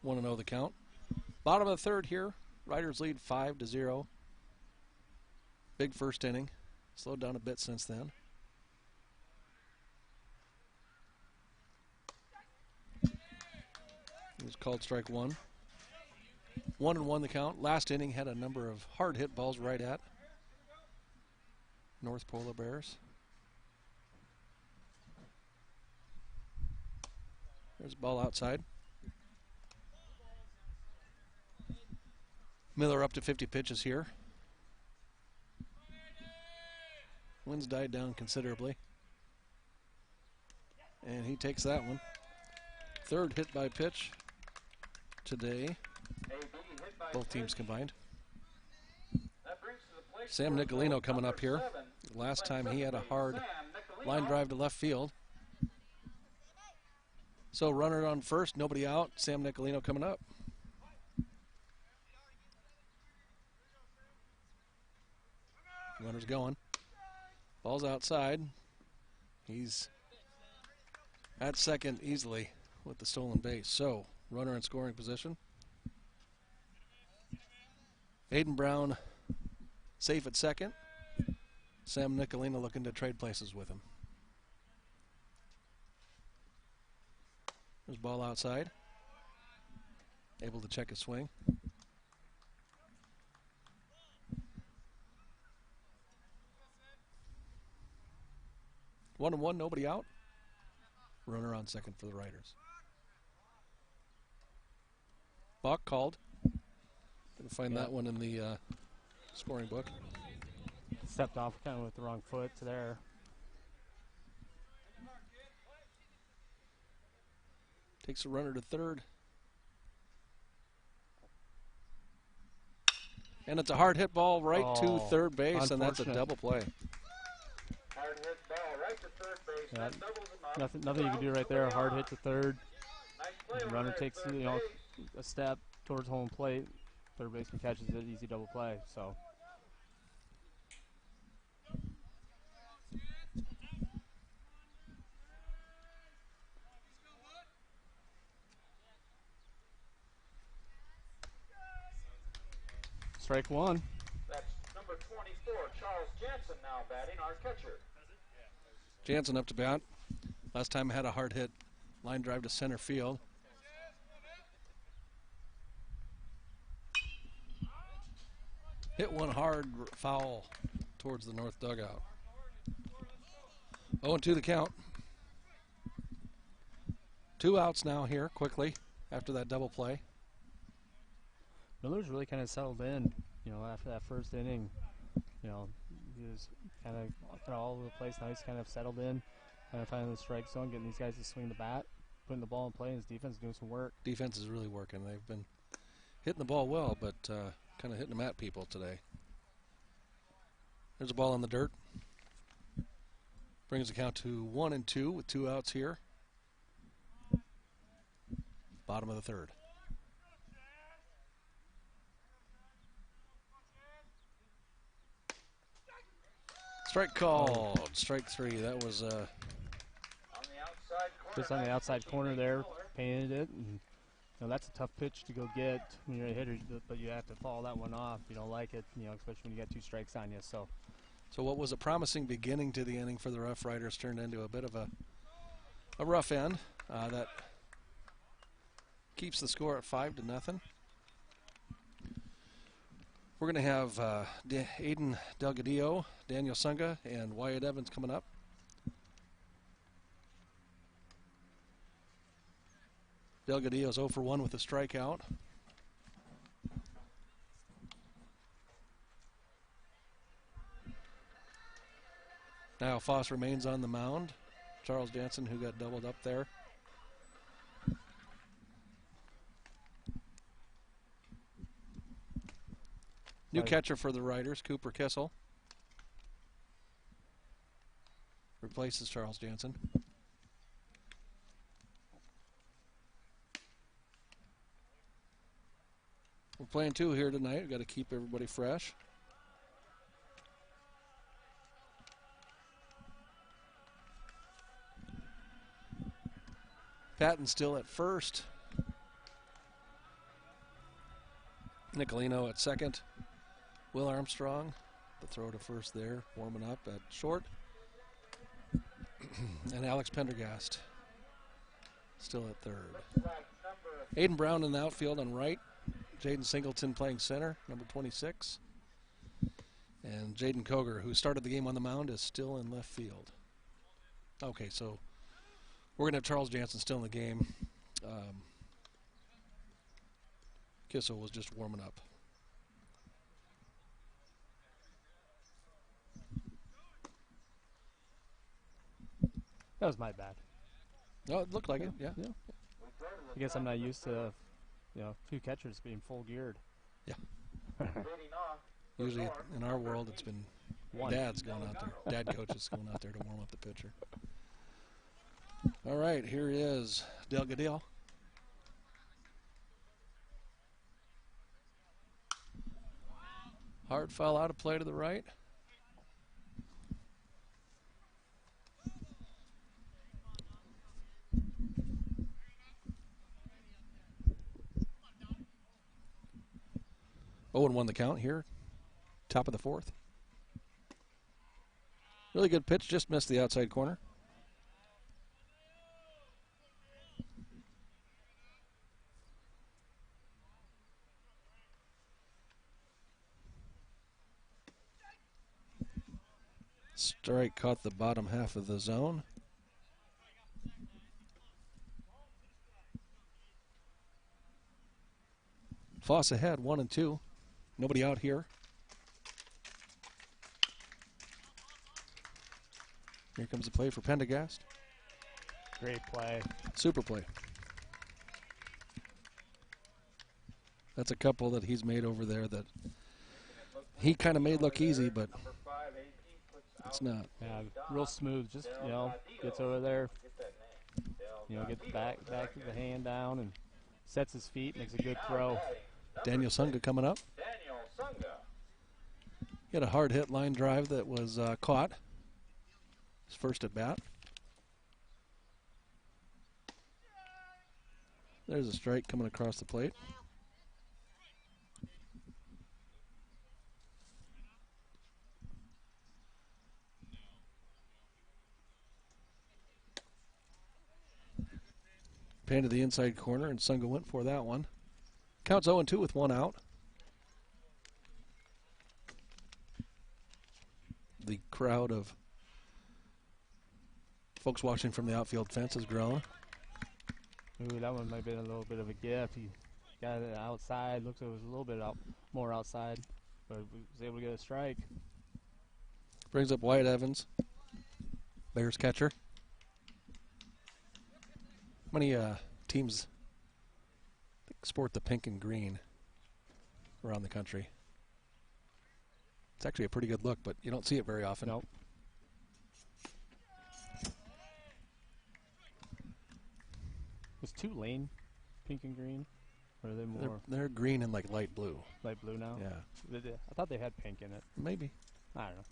1-0 the count. Bottom of the third here. Riders lead 5-0. Big first inning. Slowed down a bit since then. It was called strike one. 1-1 the count. Last inning had a number of hard hit balls right at North Polar Bears. There's a ball outside. Miller up to 50 pitches here. Wind's died down considerably. And he takes that one. Third hit by pitch today. AB hit by Both teams combined. That brings to the plate Sam for Nicolino coming number up here. 7. Last time he had a hard Sam Nicolino. line drive to left field. So runner on first, nobody out. Sam Nicolino coming up. Runner's going. Ball's outside. He's at second easily with the stolen base. So runner in scoring position. Aiden Brown safe at second. Sam Nicolino looking to trade places with him. There's ball outside. Able to check his swing. One and one, nobody out. Runner on second for the Riders. Balk called. Gonna find that one in the scoring book. Stepped off kind of with the wrong foot to there. Takes a runner to third. And it's a hard hit ball right to third base, and that's a unfortunate. double play. Hard hit ball right to third base. Yeah, That doubles him up. Nothing you can do right there. Hard hit to third. Nice play over Runner there at takes third a base. step towards home plate. Third baseman catches it, easy double play. So strike one. That's number 24, Charles Jansen now batting, our catcher. Jansen up to bat. Last time had a hard hit line drive to center field. Hit one hard foul towards the north dugout. 0-2 the count. 2 outs now here quickly after that double play. Miller's really kind of settled in, after that first inning. He was kind of all over the place. Now he's kind of settled in, kind of finding the strike zone, getting these guys to swing the bat, putting the ball in play, and his defense is doing some work. Defense is really working. They've been hitting the ball well, but kind of hitting them at people today. There's a ball in the dirt. Brings the count to 1-2 with 2 outs here. Bottom of the third. Strike called. Strike 3. That was On the outside corner. Just on the outside corner there, painted it, and that's a tough pitch to go get when you're a hitter, but you have to follow that one off. If you don't like it, especially when you got 2 strikes on you. So what was a promising beginning to the inning for the Rough Riders turned into a bit of a rough end that keeps the score at 5-0. We're going to have Aiden Delgadillo, Daniel Sunga, and Wyatt Evans coming up. Delgadillo's 0 for 1 with a strikeout. Now Foss remains on the mound. Charles Jansen, who got doubled up there. New catcher for the Riders, Cooper Kissel. Replaces Charles Jansen. We're playing 2 here tonight. We've got to keep everybody fresh. Patton still at first. Nicolino at second. Will Armstrong, the throw to first there, warming up at short. And Alex Pendergast still at third. Aiden Brown in the outfield on right. Jaden Singleton playing center, number 26. And Jaden Koger, who started the game on the mound, is still in left field. Okay, so we're going to have Charles Jansen still in the game. Kissel was just warming up. that was my bad. No, it looked like it, yeah. I guess I'm not used to 2 catchers being full geared. Yeah. Usually in our world, it's been dads going out there, dad coaches going out there to warm up the pitcher. All right, here is Delgadillo. Hard foul out of play to the right. Oh, and 1 the count here. Top of the 4th. Really good pitch, just missed the outside corner. Strike caught the bottom half of the zone. Foss ahead, 1-2. Nobody out here. Here comes the play for Pendergast. Great play. Super play. That's a couple that he's made over there that he kind of made look easy, but it's not. Yeah, real smooth. Just gets over there. Gets the back of the hand down and sets his feet, makes a good throw. Daniel Sunga coming up. He had a hard hit line drive that was caught. His first at bat. There's a strike coming across the plate. Pan to the inside corner, and Sunga went for that one. Counts 0-2 with 1 out. The crowd of folks watching from the outfield fence has grown. Ooh, that one might have been a little bit of a gift. He got it outside. Looks like it was a little bit more outside, but was able to get a strike. Brings up Wyatt Evans, Bears catcher. How many teams sport the pink and green around the country? It's actually a pretty good look, but you don't see it very often. Nope. Was Tulane pink and green? Or are they more They're green and like light blue. light blue now? Yeah. I thought they had pink in it. Maybe. I don't know.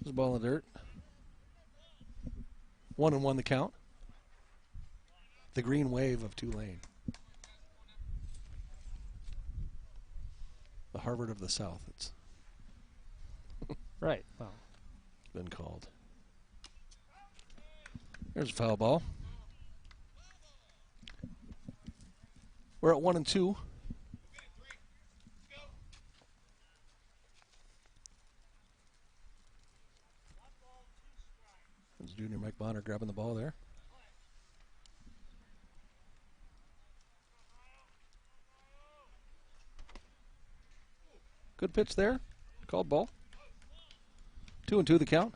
There's a ball in the dirt. 1-1 the count. The green wave of Tulane. The Harvard of the South, it's Right. Well, been called. There's a foul ball. We're at 1-2. There's junior Mike Bonner grabbing the ball there. Good pitch there. Called ball. 2-2 the count.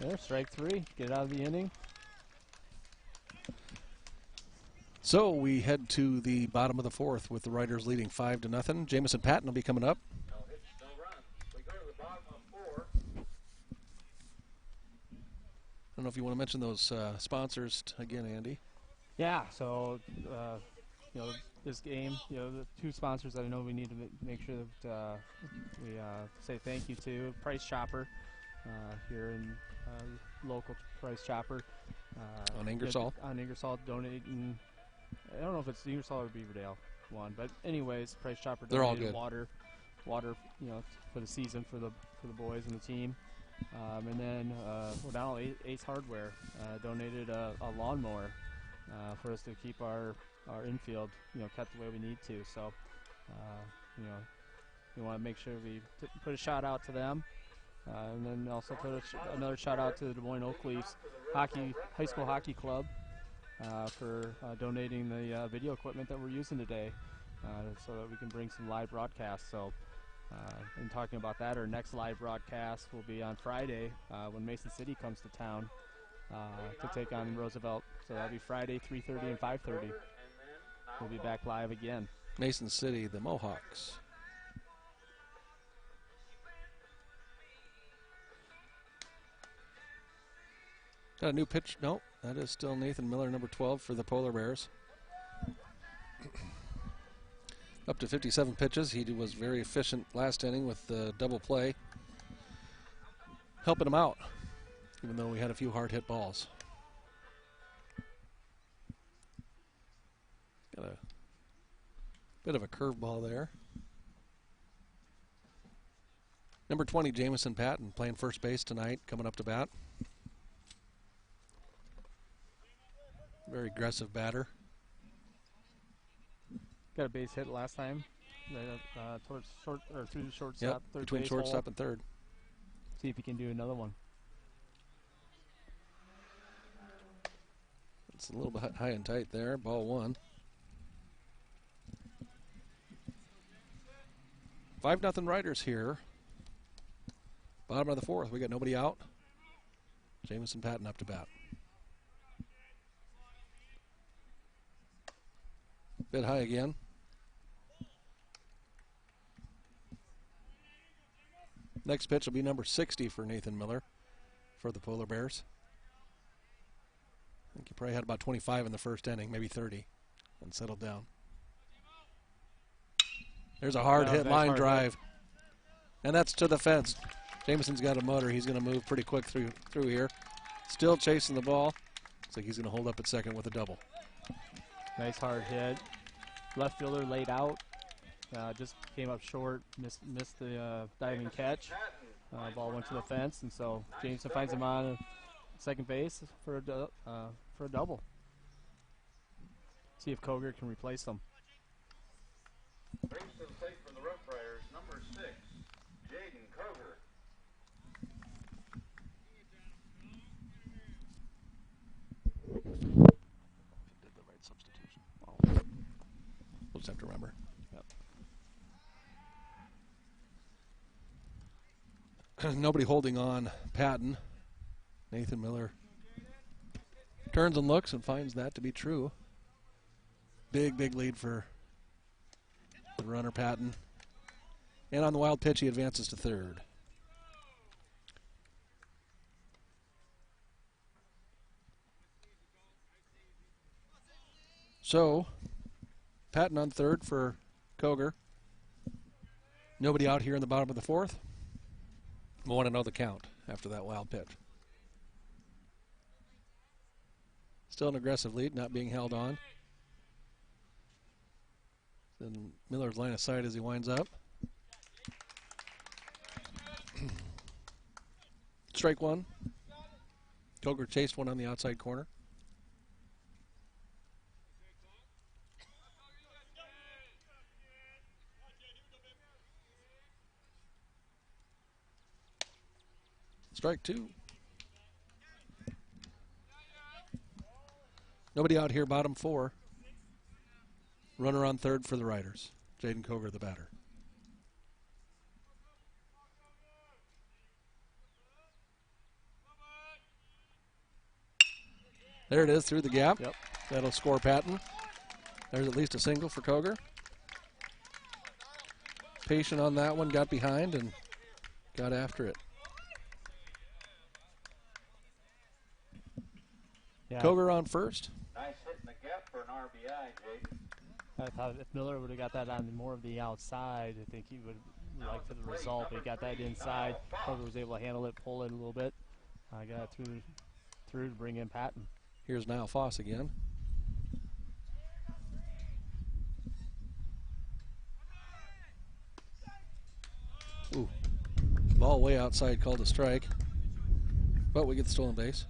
there, strike 3. Get out of the inning. So we head to the bottom of the fourth with the Riders leading 5-0. Jamison Patton will be coming up. No hits, no runs. We go to the bottom of 4. I don't know if you want to mention those sponsors again, Andy. Yeah, so, this game, the 2 sponsors that I know we need to make sure that we say thank you to. Price Chopper, here in local Price Chopper. On Ingersoll. On Ingersoll, donating, I don't know if it's Ingersoll or Beaverdale one, but anyways, Price Chopper They're all donated good. water, for the season for the boys and the team. And then Ace Hardware donated a lawnmower for us to keep our infield, kept the way we need to. So, we want to make sure we put a shout out to them, and then also put another shout out to the Des Moines Oak Leafs high school hockey club for donating the video equipment that we're using today, so that we can bring some live broadcasts. So. And talking about that, our next live broadcast will be on Friday when Mason City comes to town to take on Roosevelt. So that'll be Friday, 3:30 and 5:30. We'll be back live again. Mason City, the Mohawks. Got a new pitch. No, that is still Nathan Miller, number 12 for the Polar Bears. Up to 57 pitches. He was very efficient last inning with the double play, helping him out, even though we had a few hard hit balls. Got a bit of a curveball there. Number 20, Jamison Patton, playing first base tonight, coming up to bat. Very aggressive batter. Got a base hit last time, towards short or through the shortstop. Yep, between shortstop and third. See if he can do another one. It's a little bit high and tight there. Ball 1. 5-0 Riders here. Bottom of the fourth. We got nobody out. Jamison Patton up to bat. Bit high again. Next pitch will be number 60 for Nathan Miller for the Polar Bears. I think he probably had about 25 in the first inning, maybe 30, and settled down. There's a hard hit line drive. And that's to the fence. Jamison's got a motor. He's going to move pretty quick through here. Still chasing the ball. Looks like he's going to hold up at second with a double. Nice hard hit. Left fielder laid out. Just came up short. Missed the diving catch. Ball went to the fence, and so Jameson finds him on second base for a double. See if Koger can replace him. Brings to the plate for the Rough Riders, number 6, Jaden Koger. Did the right substitution. We'll just have to remember. Yep. Nobody holding on Patton. Nathan Miller turns and looks and finds that to be true. Big lead for the runner, Patton. And on the wild pitch, he advances to third. So, Patton on third for Koger. Nobody out here in the bottom of the fourth. We want to know the count after that wild pitch. Still an aggressive lead, not being held on. Then Miller's line of sight as he winds up. Strike one. Koger chased one on the outside corner. Strike two. Nobody out here, bottom four. Runner on third for the Riders. Jaden Koger, the batter. There it is, through the gap. Yep. That'll score Patton. There's at least a single for Koger. Patient on that one, got behind and got after it. Yeah. Koger on first. Nice hit in the gap for an RBI, Jake. I thought if Miller would have got that on more of the outside, I think he would have liked the result. But he got that inside. Koger was able to handle it, pull it a little bit. Got it through to bring in Patton. Here's Niall Foss again. Ooh. Ball way outside, called a strike. But we get the stolen base.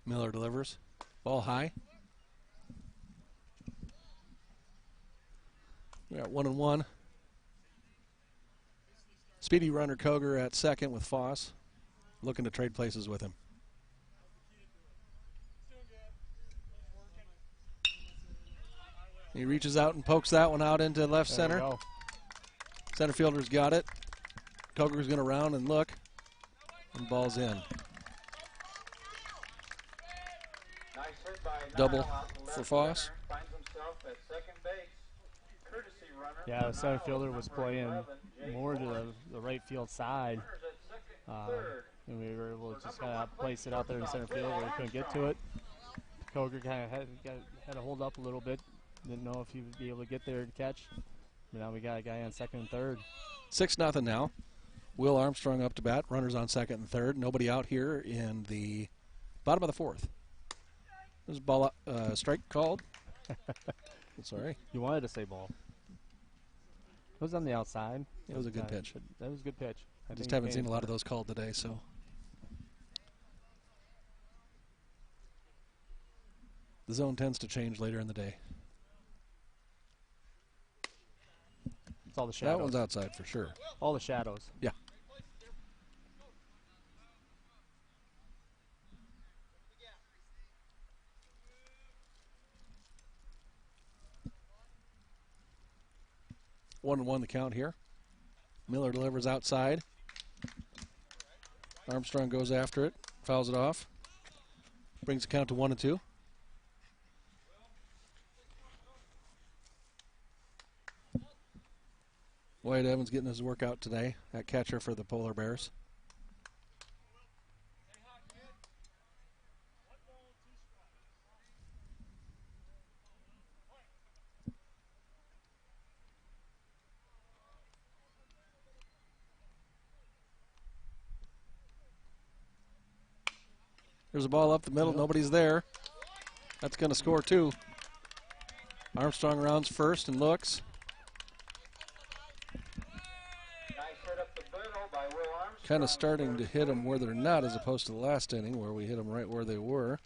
Miller delivers. Ball high. We got 1-1. Speedy runner Koger at second with Foss. Looking to trade places with him. He reaches out and pokes that one out into left There center. we go. Center fielder's got it. Koger's going to round and look. And ball's in. Nice hit by Double Niall out the for left Foss. center. Finds himself at second base. Courtesy runner. Yeah, the center Niall, fielder was number playing 11, Jake more to Moore. the right field side. Runners at second, third. And we were able to just kind of place it out there in center field where we couldn't get to it. Koger kind of had to hold up a little bit. Didn't know if he would be able to get there to catch. But now we got a guy on second and third. 6-0 now. Will Armstrong up to bat. Runners on second and third. Nobody out here in the bottom of the fourth. There's a ball strike called. Sorry. You wanted to say ball. It was on the outside. It was a good pitch. That was a good pitch. I Just think haven't he seen a came lot for of it. those called today, so. The zone tends to change later in the day. It's all the shadows. That one's outside for sure. All the shadows. Yeah. One and one the count here. Miller delivers outside. Armstrong goes after it, fouls it off. Brings the count to 1-2. Wyatt Evans getting his workout today at catcher for the Polar Bears. There's a ball up the middle. Yep. Nobody's there. That's going to score two. Armstrong rounds first and looks. Nice hit up the middle by Will Armstrong. Kind of starting to hit them where they're not as opposed to the last inning where we hit them right where they were.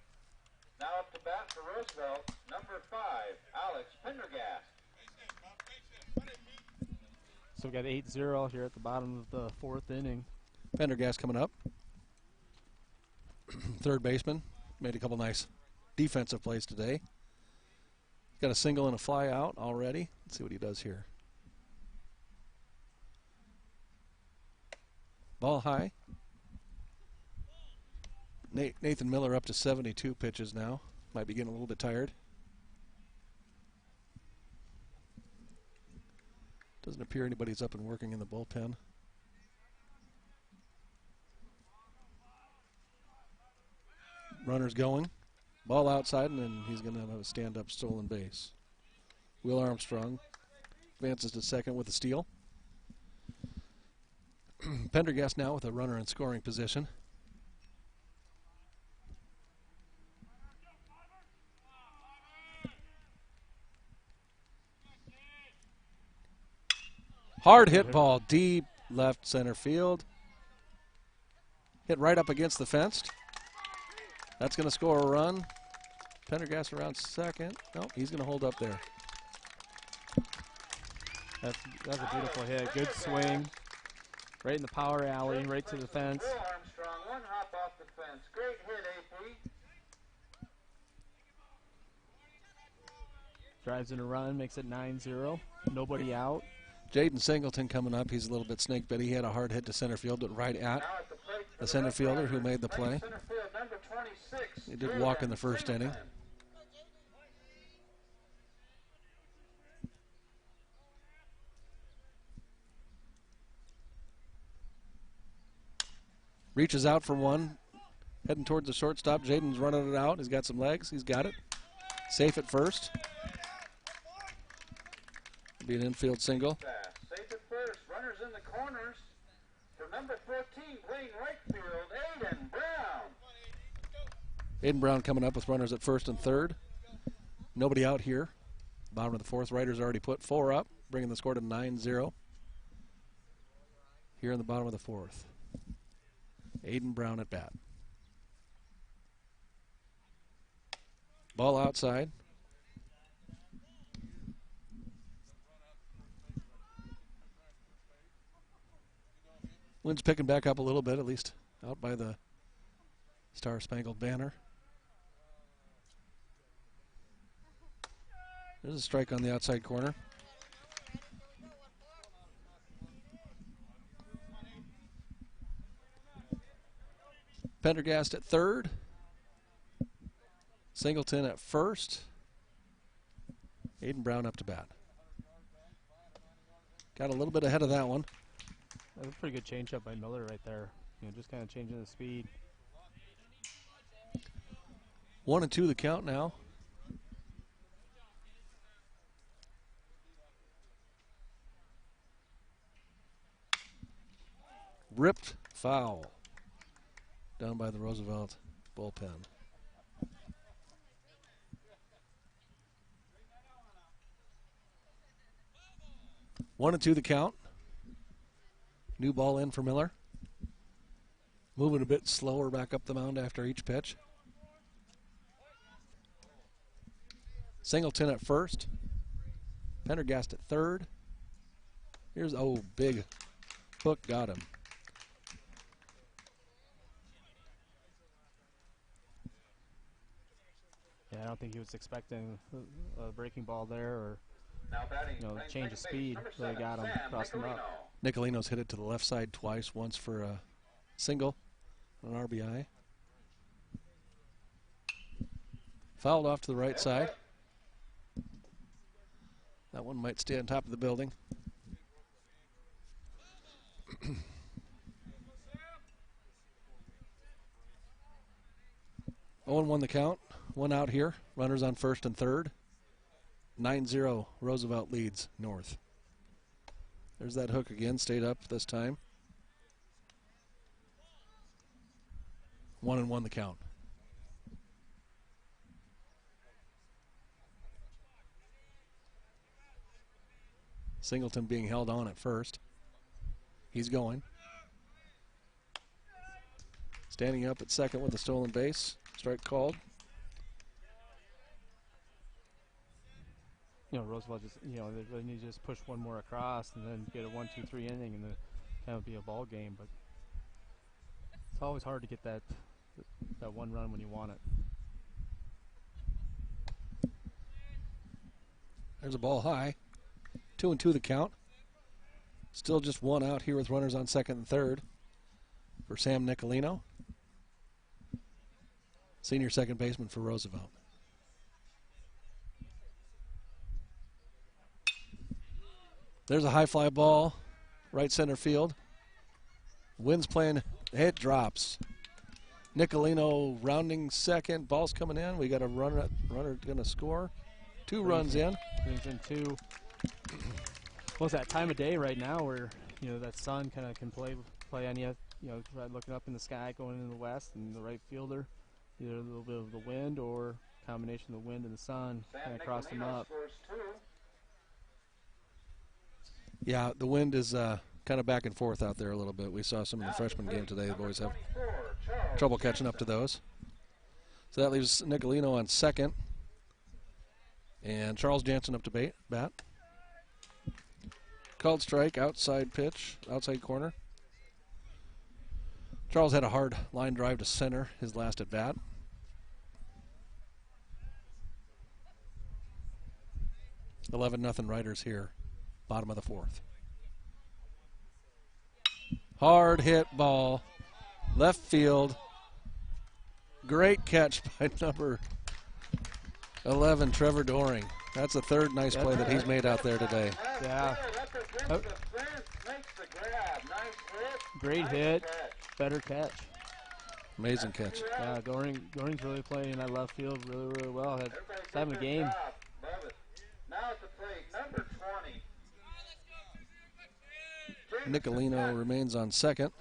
Now up to bat for Roosevelt, number 5, Alex Pendergast. So we got 8-0 here at the bottom of the fourth inning. Pendergast coming up. Third baseman. Made a couple nice defensive plays today. Got a single and a fly out already. Let's see what he does here. Ball high. Nathan Miller up to 72 pitches now. Might be getting a little bit tired. Doesn't appear anybody's up and working in the bullpen. Runner's going. Ball outside, and then he's going to have a stand-up stolen base. Will Armstrong advances to second with a steal. Pendergast now with a runner in scoring position. Hard hit ball deep left center field. Hit right up against the fence. That's going to score a run. Pendergast around second. Nope, he's going to hold up there. That's a beautiful hit. Good swing. Right in the power alley, right to the fence. Will Armstrong, one hop off the fence. Great hit, AP. Drives in a run, makes it 9-0. Nobody out. Jaden Singleton coming up. He's a little bit snake bit. He had a hard hit to center field, but right at the center fielder who made the play. He did walk in the first inning. Reaches out for one. Heading towards the shortstop. Jaden's running it out. He's got some legs. He's got it. Safe at first. Be an infield single. Safe at first. Runners in the corners. For number 14, playing right field, Aiden Brown. Aiden Brown coming up with runners at first and third. Nobody out here. Bottom of the fourth. Riders already put 4 up, bringing the score to 9-0. Here in the bottom of the fourth. Aiden Brown at bat. Ball outside. Wind's picking back up a little bit, at least out by the Star-Spangled Banner. There's a strike on the outside corner. Pendergast at third. Singleton at first. Aiden Brown up to bat. Got a little bit ahead of that one. That was a pretty good changeup by Miller right there. Just kind of changing the speed. 1-2 the count now. Ripped foul down by the Roosevelt bullpen. One and two the count. New ball in for Miller. Moving a bit slower back up the mound after each pitch. Singleton at first. Pendergast at third. Here's, big hook, got him. Yeah, I don't think he was expecting a breaking ball there, or Now batting, change of speed really got him, crossed him up. Nicolino's hit it to the left side twice, once for a single, an RBI. Fouled off to the right side. That one might stay on top of the building. Oh, and 1 the count. One out here. Runners on first and third. 9-0. Roosevelt leads North. There's that hook again. Stayed up this time. 1-1 the count. Singleton being held on at first. He's going. Standing up at second with a stolen base. Strike called. Roosevelt just, they need to just push one more across and then get a 1-2-3 inning and then kind of be a ball game. But It's always hard to get that one run when you want it. There's a ball high. 2-2 the count. Still just one out here with runners on second and third for Sam Nicolino, senior second baseman for Roosevelt. There's a high fly ball, right center field. Wind's playing, hit drops. Nicolino rounding second, ball's coming in. We got a runner going to score. Two runs in. Brings in two. Well, it's that time of day right now where that sun kind of can play on you. Looking up in the sky, going into the west, and the right fielder, either a little bit of the wind or combination of the wind and the sun kind of crossed him up. Yeah, the wind is kind of back and forth out there a little bit. We saw some in the freshman game today. The boys have trouble catching up to those. So that leaves Nicolino on second. And Charles Jansen up to bat. Called strike, outside pitch, outside corner. Charles had a hard line drive to center his last at bat. $11-0 Riders here, bottom of the fourth. Hard hit ball, left field. Great catch by number 11, Trevor Doring. That's the third nice play that he's made out there today. Yeah. Great hit, better catch. Amazing catch. Yeah, Doring's really playing in that left field really, really well. Had having a game. Now at the plate, number 20. Nicolino remains on second.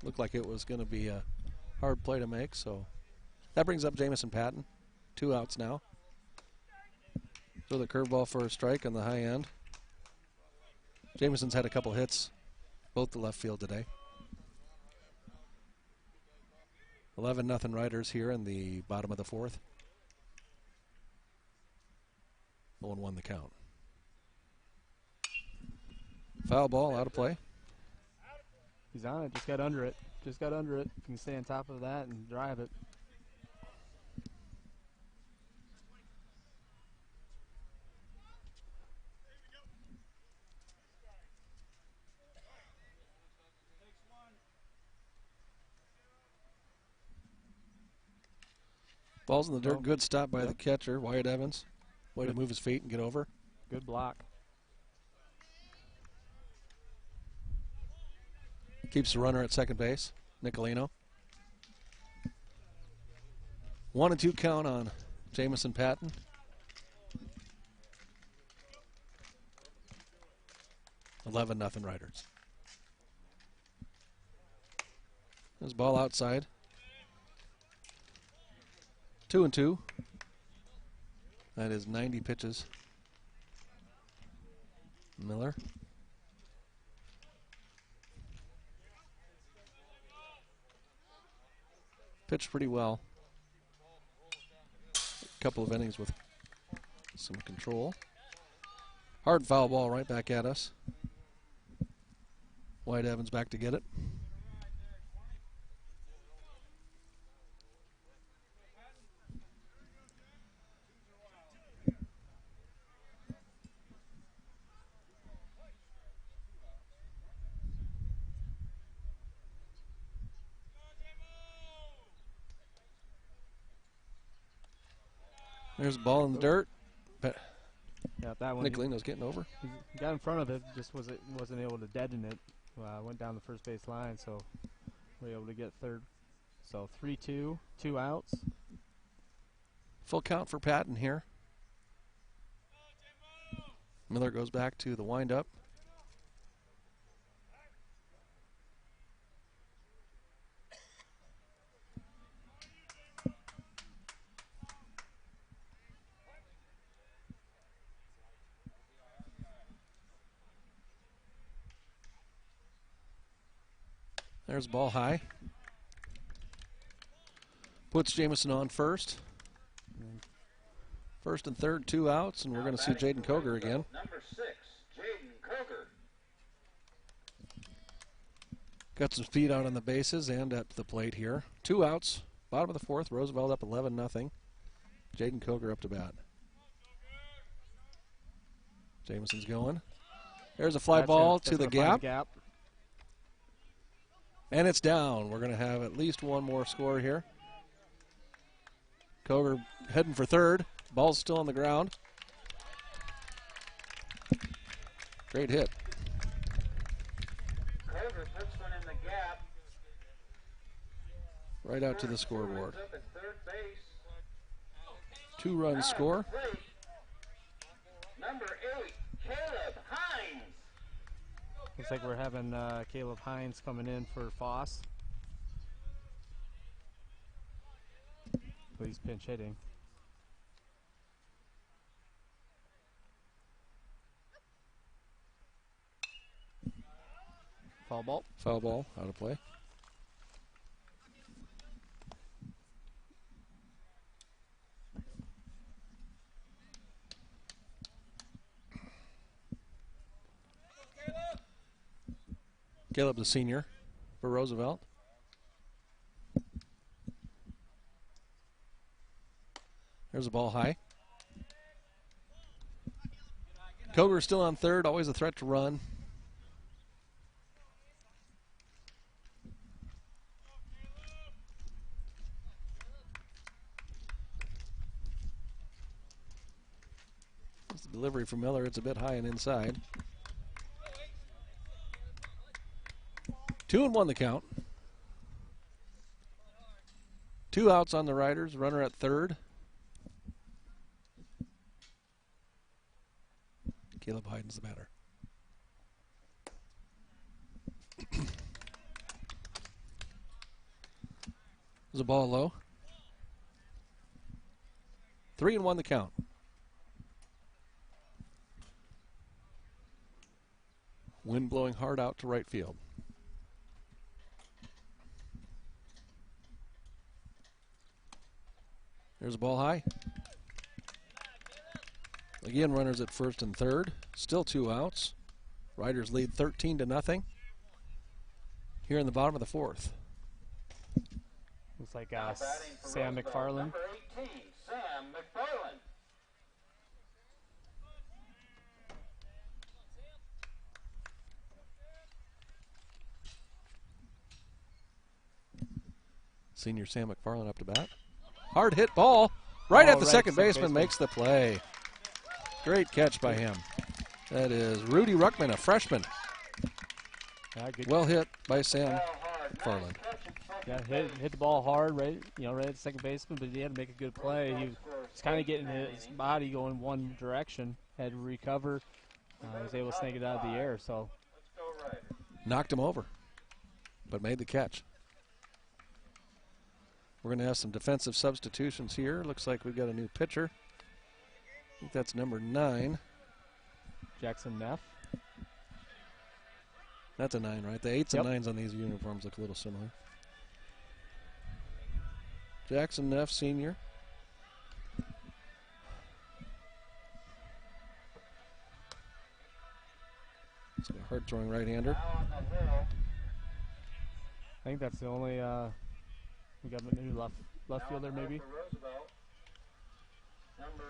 Looked like it was going to be a hard play to make, so that brings up Jamison Patton. 2 outs now. So the curveball for a strike on the high end. Jamison's had a couple hits, both the left field today. 11-0 Riders here in the bottom of the fourth. 0-1 the count. Foul ball, out of play. He's on it, just got under it. Just got under it. If you can stay on top of that and drive it. Ball's in the dirt. Good stop by the catcher, Wyatt Evans. Way to move his feet and get over. Good block. Keeps the runner at second base, Nicolino. 1-2 count on Jamison Patton. $11-0 Riders. There's ball outside. 2-2. That is 90 pitches. Miller. Pitched pretty well. A couple of innings with some control. Hard foul ball right back at us. Wyatt Evans back to get it. There's a ball in the dirt. Yeah, that one. Nicolino's getting over. He got in front of it, just wasn't able to deaden it. Went down the first base line, so we were able to get third. So 3-2, 2 outs. Full count for Patton here. Miller goes back to the windup. There's ball high. Puts Jamison on first. First and third, 2 outs, and we're going to see Jaden Koger again. Number 6, Jaden Koger. Got some speed out on the bases and at the plate here. 2 outs. Bottom of the 4th. Roosevelt up 11-0. Jaden Coger up to bat. Jameson's going. There's a fly ball to the gap. And it's down. We're going to have at least one more score here. Coger heading for third. Ball's still on the ground. Great hit. Coger puts one in the gap. Right out to the scoreboard. Up at third base. 2-run Now score. at the plate, number 8, Caleb Hines. Looks like we're having Caleb Hines coming in for Foss. So he's pinch hitting. Foul ball. Foul ball, out of play. Caleb, the senior for Roosevelt. There's a ball high. Coger still on third, always a threat to run. It's the delivery from Miller. It's a bit high and inside. 2-1 the count. 2 outs on the Riders. Runner at third. Caleb Hyden's the batter. There's a ball low. 3-1 the count. Wind blowing hard out to right field. There's a ball high. Again, runners at first and third. Still 2 outs. Riders lead 13-0 here in the bottom of the 4th. Looks like Now batting for Sam Roosevelt, McFarland. Number 18, Sam McFarland. Senior Sam McFarland up to bat. Hard hit ball. Right at the second baseman makes the play. Great catch by him. That is Rudy Ruckman, a freshman. Good. Well hit by Sam Ball hard. McFarland. Nice catch at second Yeah, hit the ball hard, right at the second baseman, but he had to make a good play. He was kind of getting his body going one direction, had to recover. Was able to snake it out of the air. So Let's go Riders. Knocked him over, but made the catch. We're going to have some defensive substitutions here. Looks like we've got a new pitcher. I think that's number 9. Jackson Neff. That's a 9, right? The 8s and 9s on these uniforms look a little similar. Jackson Neff, senior. It's a hard-throwing right-hander. Now on the hill. I think that's the only. We got a new left Now fielder on the maybe. hill for Roosevelt. Number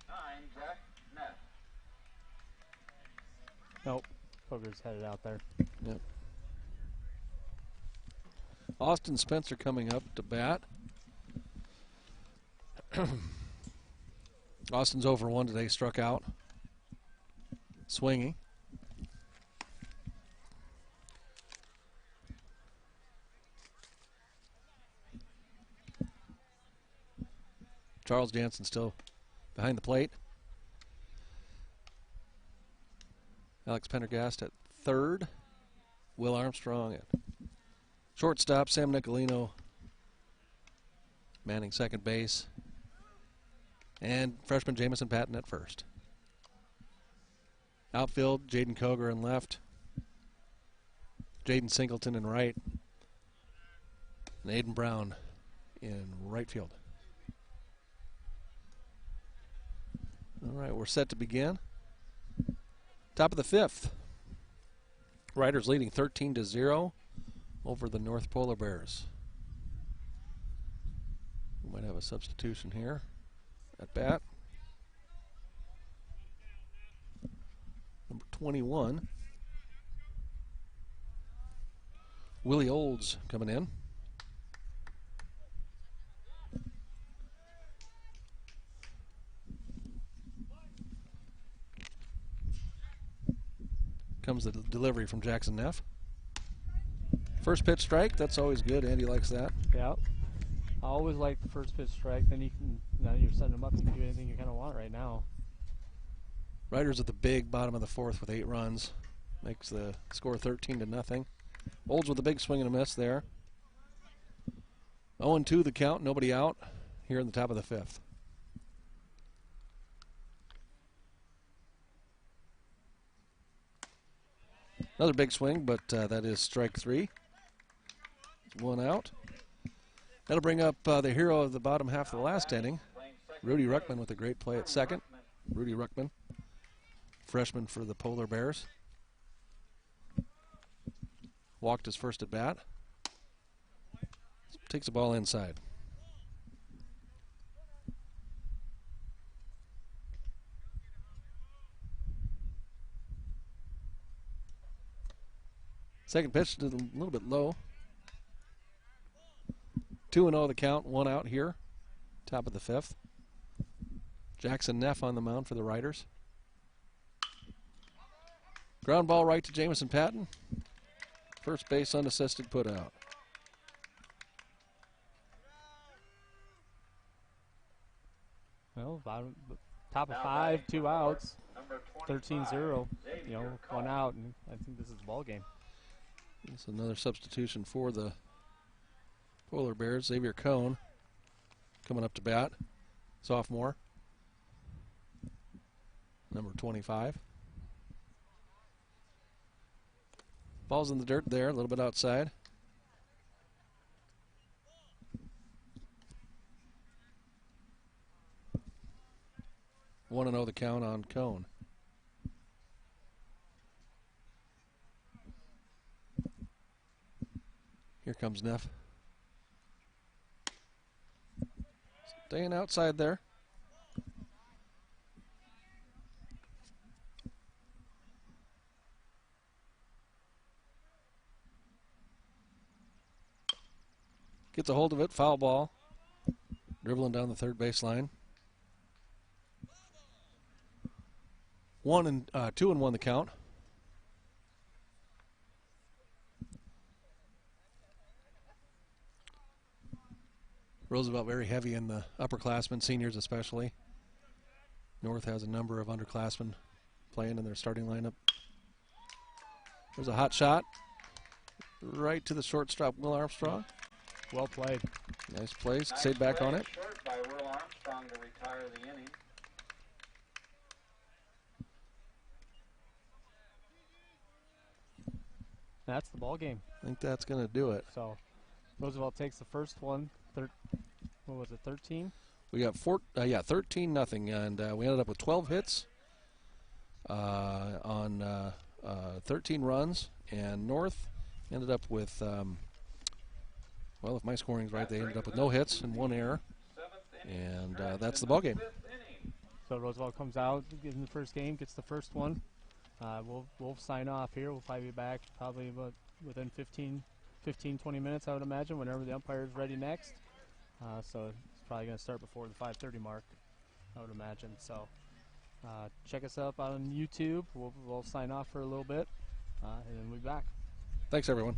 9, Jack Neff. Nope. Coger's headed out there. Yep. Austin Spencer coming up to bat. Austin's over 1 today, struck out. Swinging. Charles Jansen still behind the plate. Alex Pendergast at third. Will Armstrong at shortstop. Sam Nicolino manning second base. And freshman Jamison Patton at first. Outfield, Jaden Coger in left. Jaden Singleton in right. And Aiden Brown in right field. All right, we're set to begin. Top of the 5th. Riders leading 13-0 over the North Polar Bears. We might have a substitution here at bat. Number 21, Willie Olds coming in. Comes the delivery from Jackson Neff. First pitch strike, that's always good. Andy likes that. Yeah. I always like the first pitch strike. Then now you're setting them up. You can do anything you kind of want right now. Riders at the big bottom of the fourth with 8 runs. Makes the score 13-0. Olds with a big swing and a miss there. 0-2 the count, nobody out here in the top of the 5th. Another big swing, but that is strike 3. 1 out. That'll bring up the hero of the bottom half of the last inning, Rudy Ruckman, with a great play at second. Rudy Ruckman, freshman for the Polar Bears. Walked his first at bat. Takes the ball inside. Second pitch did a little bit low. 2-0 the count, 1 out here. Top of the 5th. Jackson Neff on the mound for the Riders. Ground ball right to Jamison Patton. First base unassisted, put out. Well, top of 5, 2 outs, 13-0. 1 out, and I think this is the ball game. It's another substitution for the Polar Bears. Xavier Cohn coming up to bat, sophomore, number 25. Ball's in the dirt there, a little bit outside. One and 0 the count on Cohn. Here comes Neff. Staying outside there. Gets a hold of it, foul ball. Dribbling down the third baseline. 2-1 the count. Roosevelt very heavy in the upperclassmen, seniors especially. North has a number of underclassmen playing in their starting lineup. There's a hot shot right to the shortstop, Will Armstrong. Well played. Nice play. Stayed back on it. Short by Will Armstrong to retire the inning. That's the ball game. I think that's going to do it. So Roosevelt takes the first one. What was it, 13? We got 13-0, and we ended up with 12 hits on 13 runs, and North ended up with, well, if my scoring's right, they ended up with no hits and 1 error, and that's the ball game. So Roosevelt comes out, gives him the first game, gets the first one. We'll sign off here. We'll probably be back about within 15-20 minutes, I would imagine, whenever the umpire is ready next. So it's probably going to start before the 5:30 mark, I would imagine. So check us up on YouTube. We'll sign off for a little bit, and then we'll be back. Thanks, everyone.